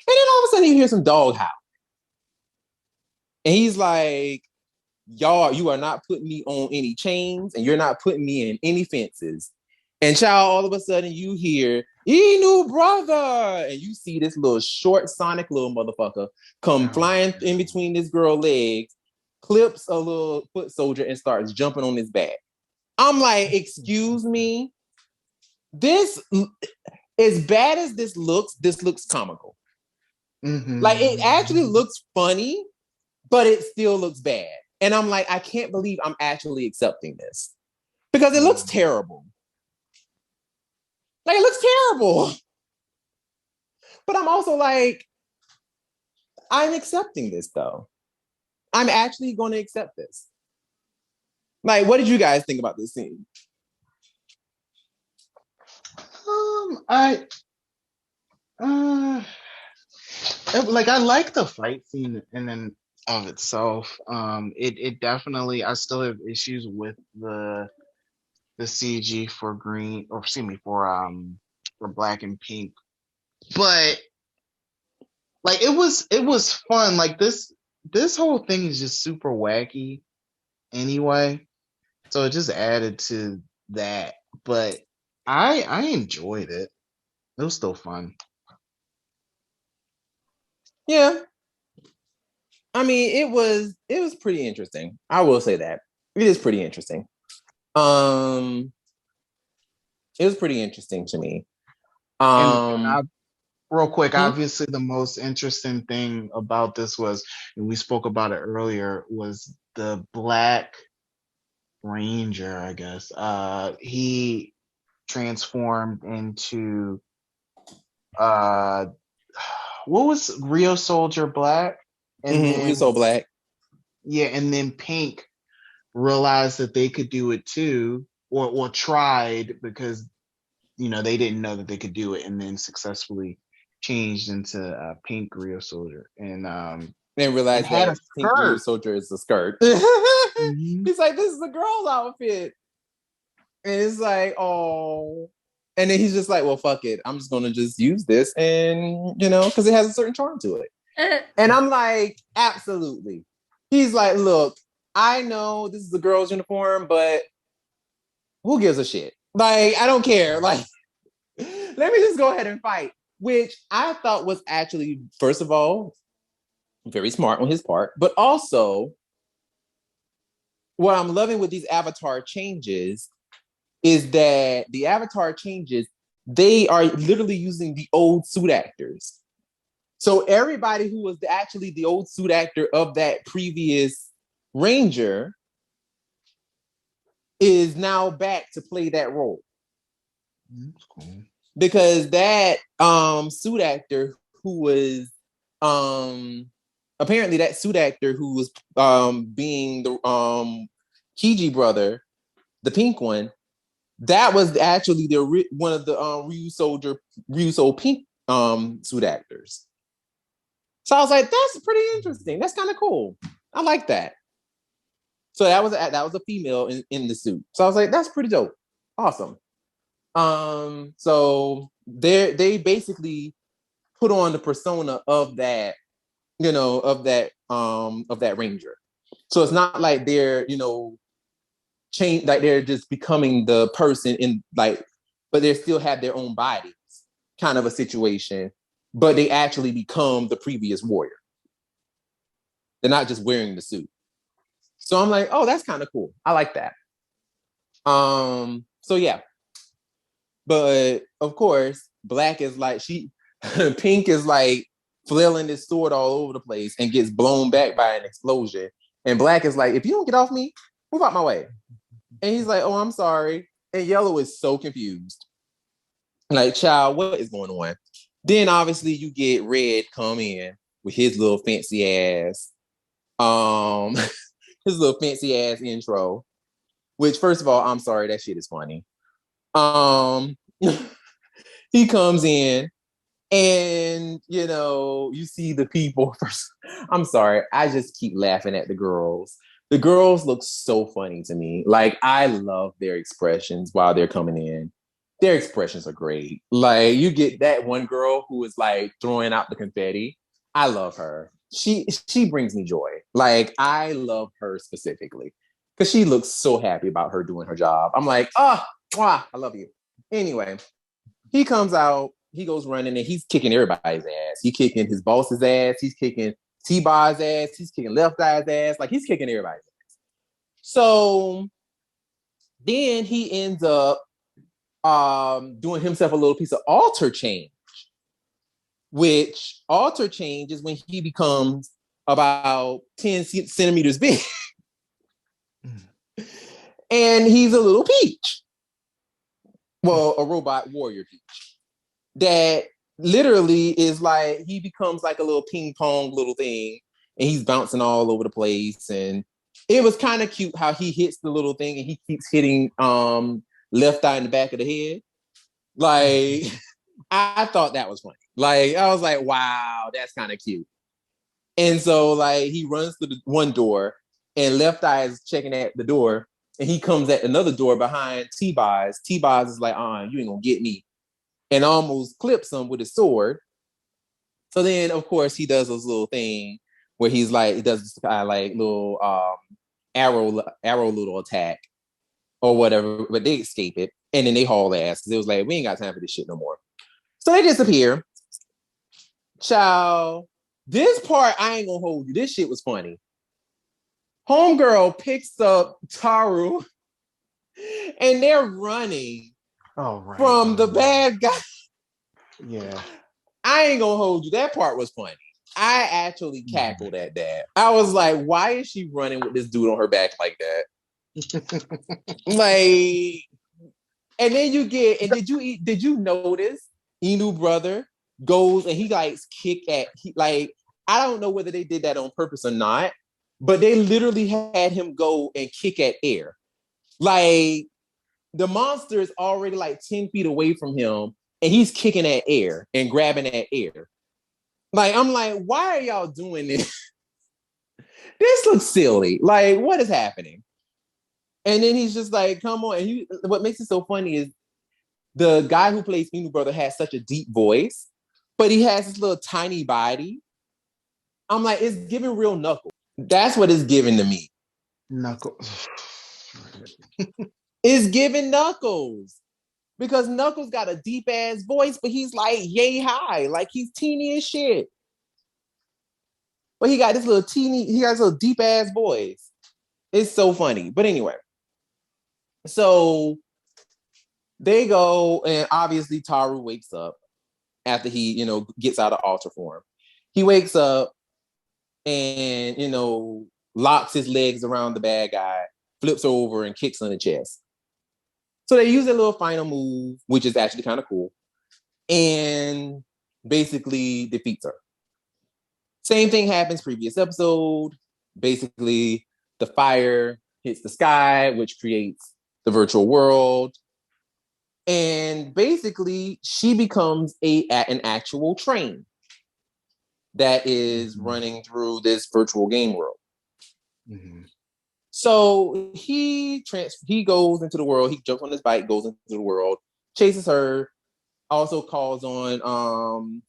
And then all of a sudden you hear some dog howl. And he's like, y'all, you are not putting me on any chains and you're not putting me in any fences. And child, all of a sudden you hear, Inu brother! And you see this little short Sonic little motherfucker come flying in between this girl's legs, clips a little foot soldier and starts jumping on his back. I'm like, excuse me? This, as bad as this looks comical. Mm-hmm. Like, it actually looks funny, but it still looks bad. And I'm like, I can't believe I'm actually accepting this. Because it looks terrible. Like, it looks terrible. But I'm also like, I'm accepting this, though. I'm actually going to accept this. Like, what did you guys think about this scene? I like the fight scene in and of itself. It definitely, I still have issues with the CG for green, or excuse me, for black and pink, but Like it was fun. Like this whole thing is just super wacky anyway. So it just added to that. But I enjoyed it. It was still fun. Yeah. I mean, it was pretty interesting. I will say that. It is pretty interesting. It was pretty interesting to me. And real quick, Hmm? obviously the most interesting thing about this was, and we spoke about it earlier, was the Black Ranger, I guess. He transformed into uh what was Rio Soldier Black? And Mm-hmm. He was so then black. yeah, and then Pink realized that they could do it too, or tried because they didn't know that they could do it, and then successfully changed into Pink Rio Soldier, Then and realized had a that Pink Rear skirt. Soldier is a skirt. Hmm. He's like, this is a girl's outfit. And it's like, oh. And then he's just like, well, fuck it. I'm just gonna just use this, and because it has a certain charm to it. And I'm like, absolutely. He's like, look, I know this is a girl's uniform, but who gives a shit? Like, I don't care. Like, let me just go ahead and fight. Which I thought was actually, first of all, very smart on his part, but also what I'm loving with these avatar changes is that the avatar changes, they are literally using the old suit actors. So everybody who was actually the old suit actor of that previous Ranger is now back to play that role. That's cool. Because that suit actor who was apparently that suit actor who was being the Kiji brother, the pink one, that was actually one of the Ryuso pink suit actors. So I was like, that's pretty interesting. That's kind of cool. I like that. So that was a female in the suit. So I was like, that's pretty dope. Awesome. So they basically put on the persona of that, of that Ranger. So it's not like they're, change, like they're just becoming the person in like, but they still have their own bodies, kind of a situation, but they actually become the previous warrior. They're not just wearing the suit. So I'm like, oh, that's kind of cool. I like that. So yeah. But of course, Black is like Pink is like flailing his sword all over the place and gets blown back by an explosion. And Black is like, if you don't get off me, move out my way. And he's like, oh, I'm sorry. And Yellow is so confused. Like, child, what is going on? Then obviously you get Red come in with his little fancy ass, his little fancy ass intro. Which, first of all, I'm sorry, that shit is funny. He comes in and you see the people first. I'm sorry, I just keep laughing at the girls. The girls look so funny to me. Like, I love their expressions while they're coming in. Their expressions are great. Like, you get that one girl who is like throwing out the confetti. I love her. She brings me joy. Like, I love her specifically because she looks so happy about her doing her job. I'm like, oh, I love you. Anyway, he comes out, he goes running, and he's kicking everybody's ass. He's kicking his boss's ass. He's kicking T-Bar's ass. He's kicking Left Eye's ass. Like, he's kicking everybody's ass. So then he ends up doing himself a little piece of alter change, which alter change is when he becomes about 10 centimeters big. And he's a little peach. Well, a robot warrior peach. That literally is like, he becomes like a little ping pong little thing, and he's bouncing all over the place. And it was kind of cute how he hits the little thing and he keeps hitting Left Eye in the back of the head. Like, I thought that was funny. Like, I was like, wow, that's kind of cute. And so like he runs to the one door and Left Eye is checking at the door, and he comes at another door behind T-Boz. T-Boz is like, you ain't gonna get me. And almost clips him with his sword. So then, of course, he does this little thing where he does this kind of like little arrow little attack or whatever, but they escape it. And then they haul ass because it was like, we ain't got time for this shit no more. So they disappear. Ciao. This part, I ain't gonna hold you. This shit was funny. Homegirl picks up Taru and they're running from the bad guy. Yeah. I ain't gonna hold you. That part was funny. I actually cackled at that. I was like, why is she running with this dude on her back like that? Like, and then did you notice Inu brother goes and he likes I don't know whether they did that on purpose or not, but they literally had him go and kick at air. Like the monster is already like 10 feet away from him and he's kicking at air and grabbing at air. Like, I'm like, why are y'all doing this? This looks silly. Like, what is happening? And then he's just like, come on. And what makes it so funny is the guy who plays Inu brother has such a deep voice, but he has this little tiny body. I'm like, it's giving real Knuckles. That's what it's giving to me. Knuckles. It's giving Knuckles. Because Knuckles got a deep ass voice, but he's like yay high. Like he's teeny as shit. But he got this little deep ass voice. It's so funny. But anyway. So they go, and obviously Taru wakes up after he, gets out of altar form. He wakes up and, locks his legs around the bad guy, flips over and kicks on the chest. So they use a little final move, which is actually kind of cool, and basically defeats her. Same thing happens previous episode. Basically, the fire hits the sky, which creates the virtual world. And basically, she becomes an actual train that is running through this virtual game world. Mm-hmm. So he goes into the world. He jumps on his bike, goes into the world, chases her. Also calls on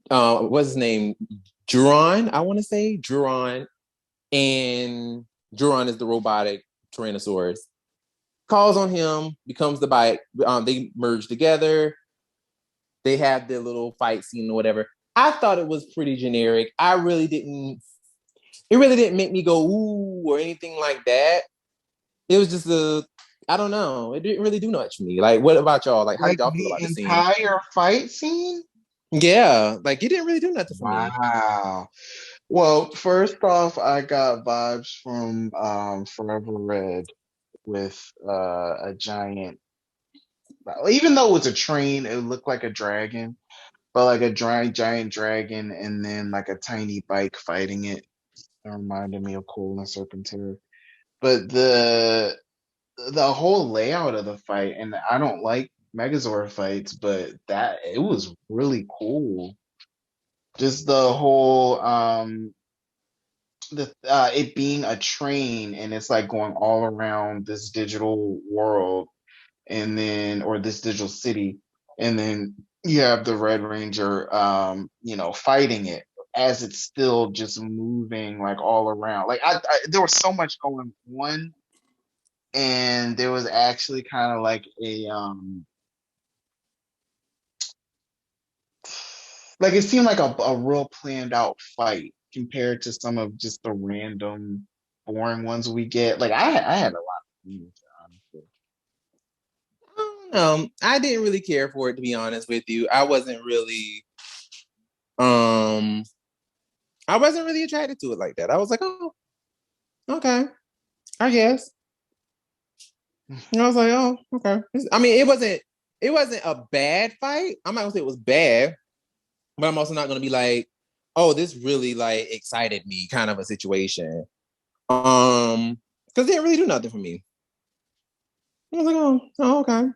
what's his name? Duran, I want to say Duran, and Duran is the robotic Tyrannosaurus. Calls on him, becomes the bike. They merge together. They have their little fight scene or whatever. I thought it was pretty generic. It really didn't make me go ooh or anything like that. It was just I don't know. It didn't really do much for me. Like, what about y'all? Like, how did y'all feel about the scene? The entire fight scene? Yeah, like it didn't really do nothing for me. Wow. Well, first off, I got vibes from Forever Red with a giant. Even though it was a train, it looked like a dragon, but like a giant dragon, and then like a tiny bike fighting it. It reminded me of Cool and Serpentine. But the whole layout of the fight, and I don't like Megazord fights, but it was really cool. Just the whole it being a train and it's like going all around this digital world, and then or this digital city, and then you have the Red Ranger fighting it as it's still just moving like all around. Like I there was so much going on. And there was actually kind of like like it seemed like a real planned out fight compared to some of just the random boring ones we get. Like I had a lot of fun with it, honestly. I don't know. I didn't really care for it, to be honest with you. I wasn't really attracted to it like that. I was like, oh, okay, I guess. And I was like, oh, okay. I mean, it wasn't a bad fight. I'm not gonna say it was bad, but I'm also not gonna be like, oh, this really like excited me, kind of a situation. Because it didn't really do nothing for me. I was like, oh okay.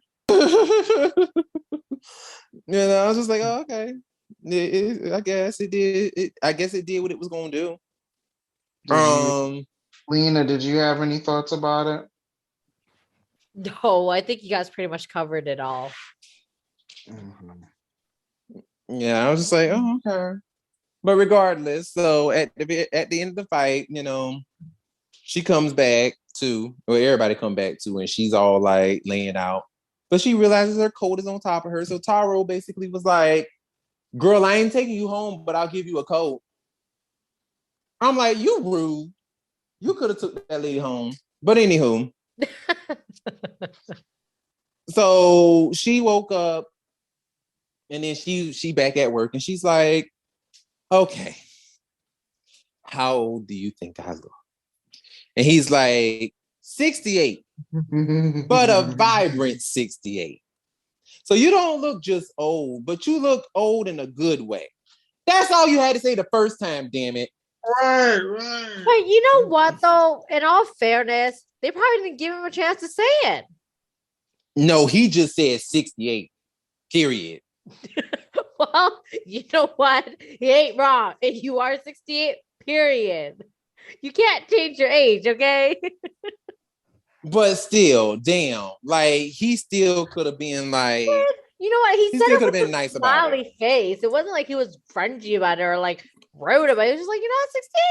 I was just like, oh, okay. I guess it did. I guess it did what it was gonna do. Lena, did you have any thoughts about it? No, I think you guys pretty much covered it all. Mhm. Yeah, I was just like, oh, okay. But regardless, so at the end of the fight, she comes back too, or everybody come back too, and she's all like laying out. But she realizes her coat is on top of her. So Taro basically was like, girl, I ain't taking you home, but I'll give you a coat. I'm like, you rude. You could have took that lady home. But anywho. So she woke up and then she back at work and she's like, okay, how old do you think I look? And he's like, 68, but a vibrant 68. So you don't look just old, but you look old in a good way. That's all you had to say the first time, damn it. Right. But you know what, though? In all fairness, they probably didn't give him a chance to say it. No, he just said 68, period. Well, you know what? He ain't wrong. And you are 68, period. You can't change your age, okay? But still, damn, like he still could have been like, you know what? He said still it could have with been a nice about it. smiley face. It wasn't like he was cringy about it or like rude about it. He was just like,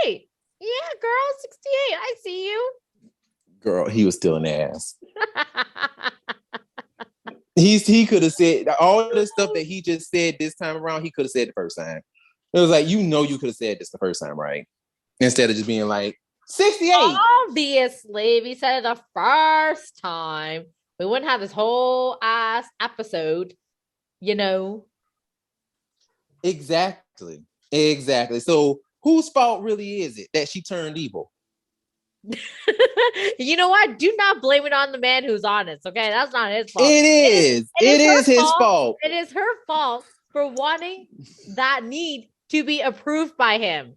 68. Yeah, girl, 68. I see you. Girl, he was still an ass. He could have said all the stuff that he just said this time around. He could have said the first time. It was like, you could have said this the first time, right? Instead of just being like 68. Obviously, if he said it the first time, we wouldn't have this whole ass episode, Exactly. So whose fault really is it that she turned evil? You know what? Do not blame it on the man who's honest. Okay, that's not his fault. It is his fault. It is her fault for wanting that need to be approved by him.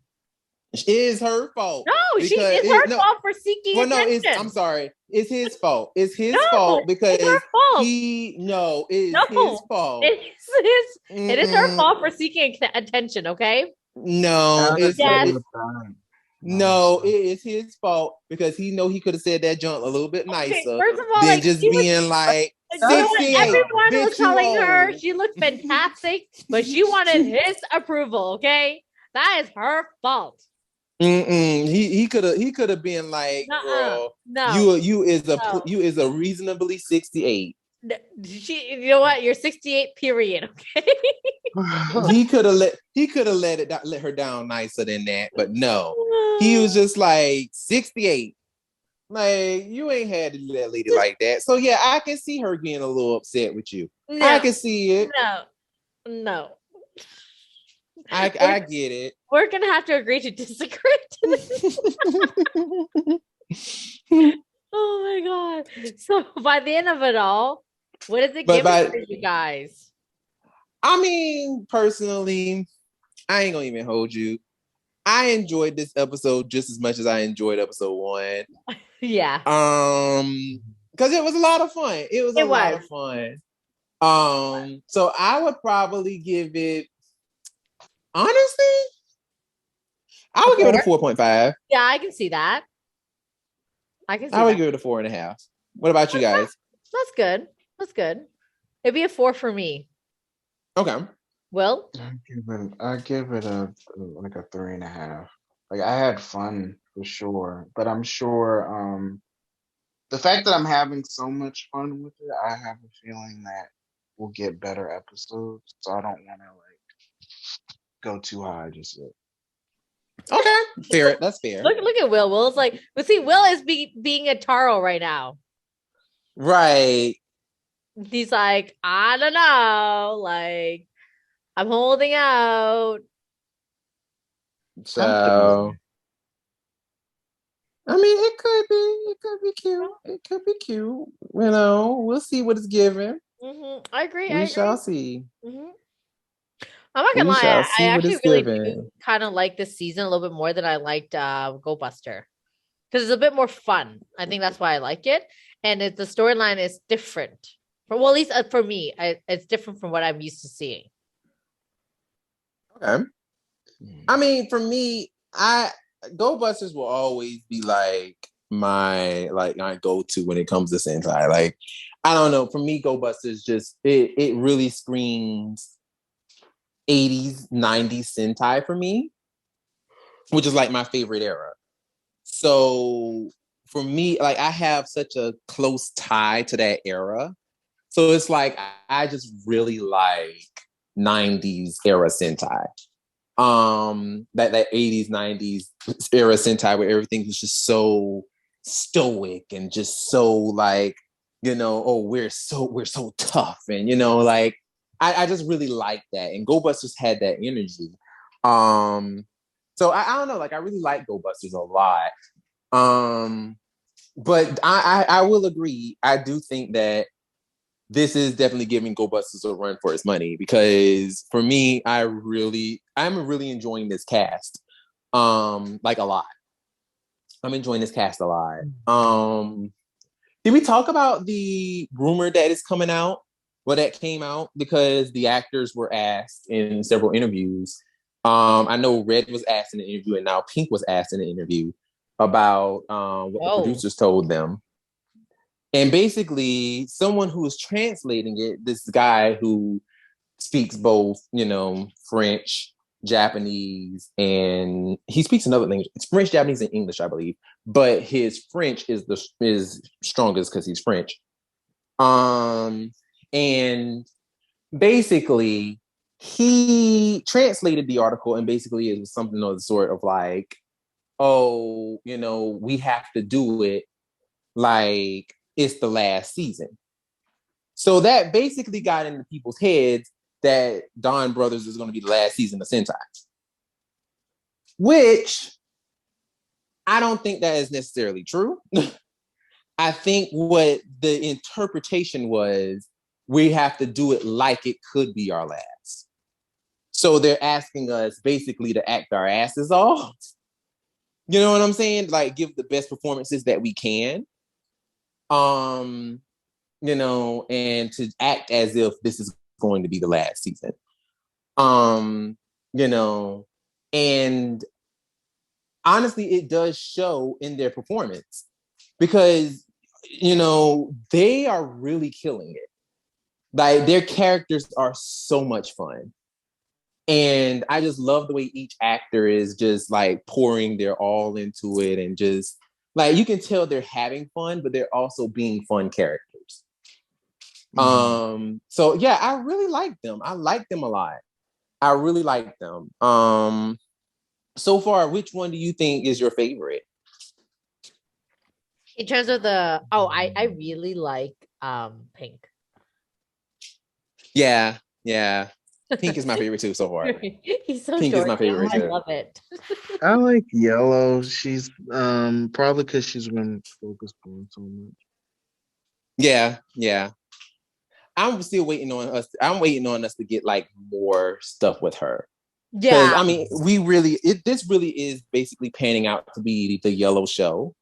It is her fault. No, it's her fault for seeking attention. I'm sorry. It's his fault. It's his fault because it's her fault. His fault. It is her fault for seeking attention. Okay. No, it is his fault because he could have said that junk a little bit nicer. First of all, than just being like, 68. Everyone was telling her she looked fantastic, but she wanted his approval. Okay, that is her fault. He could have been like, girl, no, you is a reasonably 68. You know what? You're 68. Period. Okay. he could have let her down nicer than that, but no, he was just like 68. Like, you ain't had to do that lady like that. So yeah, I can see her getting a little upset with you. No, I can see it. No. I get it. We're gonna have to agree to disagree to this. Oh my god. So by the end of it all, what does it give for you guys? I mean, personally, I ain't gonna even hold you. I enjoyed this episode just as much as I enjoyed episode 1. Yeah. Because it was a lot of fun. It was a lot of fun. So I would probably give it, honestly, I would give it a 4.5. Yeah, I can see that. I would give it a 4.5. What about you guys? That's good. It'd be a 4 for me. Okay. Will? I give it a 3.5. Like, I had fun for sure, but I'm sure the fact that I'm having so much fun with it, I have a feeling that we'll get better episodes. So I don't want to go too high just yet. Okay, fair. That's fair. Look at Will. Will's like, but see, Will is being a Taro right now. Right. He's like, I don't know, like, I'm holding out. So, I mean, it could be cute. It could be cute. We'll see what it's given. I agree. We shall see. I'm not gonna lie. I actually really do kind of like this season a little bit more than I liked Go Buster, because it's a bit more fun. I think that's why I like it, and the storyline is different. At least for me, it's different from what I'm used to seeing. Okay. I mean, for me, Go Busters will always be like my go-to when it comes to Sentai. Like, I don't know. For me, Go Busters just it really screams 80s, 90s Sentai for me, which is like my favorite era. So for me, like I have such a close tie to that era. So it's like I just really like 90s era Sentai. That 80s, 90s era Sentai where everything was just so stoic and just so like, you know, oh, we're so tough. And, you know, like I just really like that. And Go Busters had that energy. So I don't know, like I really like Go Busters a lot. But I will agree. I do think that this is definitely giving Go Busters a run for its money because for me, I'm really enjoying this cast. Like a lot. I'm enjoying this cast a lot. Did we talk about the rumor that is coming out? Well, that came out because the actors were asked in several interviews. I know Red was asked in the interview, and now Pink was asked in the interview about what the producers told them. And basically, someone who is translating it, this guy who speaks both, you know, French, Japanese, and he speaks another language. It's French, Japanese, and English, I believe. But his French is strongest because he's French. And basically, he translated the article, and basically it was something of the sort of like, oh, you know, we have to do it like it's the last season. So that basically got into people's heads that Dawn Brothers is going to be the last season of Sentai. Which I don't think that is necessarily true. I think what the interpretation was, we have to do it like it could be our last. So they're asking us basically to act our asses off. You know what I'm saying? Like give the best performances that we can. You know, and to act as if this is going to be the last season. You know, and honestly, it does show in their performance because, you know, they are really killing it. Like their characters are so much fun. And I just love the way each actor is just like pouring their all into it and just like you can tell they're having fun, but they're also being fun characters. So yeah, I really like them. I like them a lot. I really like them. So far, which one do you think is your favorite? In terms of I really like Pink. Yeah. Pink is my favorite too so far. He's so Pink is my favorite too. I love it. I like Yellow. She's probably because she's been focused on so much. Yeah. I'm still waiting on us. I'm waiting on us to get like more stuff with her. Yeah. I mean, this really is basically panning out to be the Yellow show.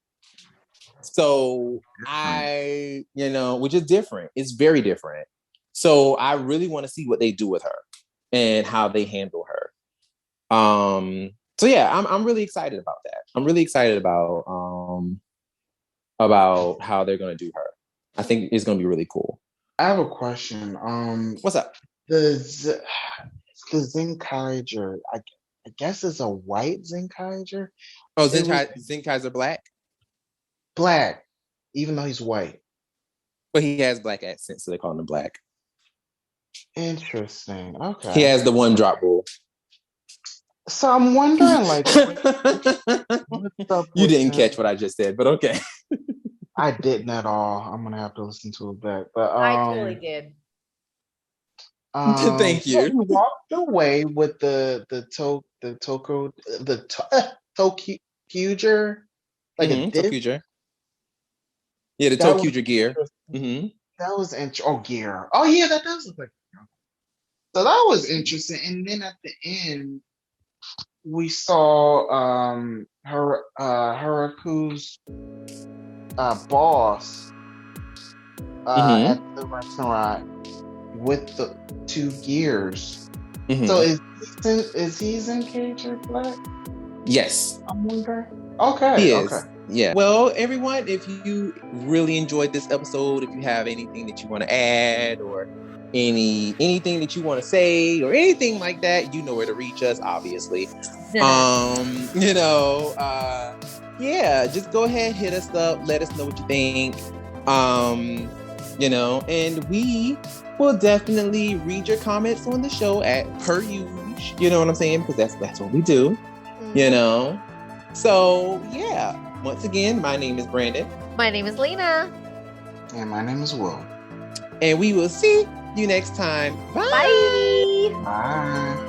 So which is different. It's very different. So I really want to see what they do with her and how they handle her. So yeah, I'm really excited about that. I'm really excited about how they're going to do her. I think it's going to be really cool. I have a question. What's up? The Zenkaiger, I guess it's a white Zenkaiger. Oh, Zenkai's black? Black, even though he's white. But he has black accent, so they call him black. Interesting. Okay. He has the one drop rule. So I'm wondering, like, you didn't catch what I just said, but okay. I didn't at all. I'm gonna have to listen to it back. But I totally did. Thank you. So he walked away with the Tokuger, like a Tokuger. Yeah, the Tokuger gear. Mm-hmm. That was interesting. Oh, gear. Oh, yeah, that does look like. So that was interesting. And then at the end, we saw Haraku's boss at the restaurant with the two gears. Mm-hmm. So is he Zenkaiger Black? Yes. I'm wondering. Okay. He is. Okay. Yeah. Well, everyone, if you really enjoyed this episode, if you have anything that you want to add or anything that you want to say or anything like that, you know where to reach us, obviously. Yeah, just go ahead, hit us up, let us know what you think. And we will definitely read your comments on the show at per usual. You know what I'm saying? Because that's what we do. So yeah, once again, my name is Brandon. My name is Lena. And my name is Will. And we will see you next time. Bye. Bye. Bye.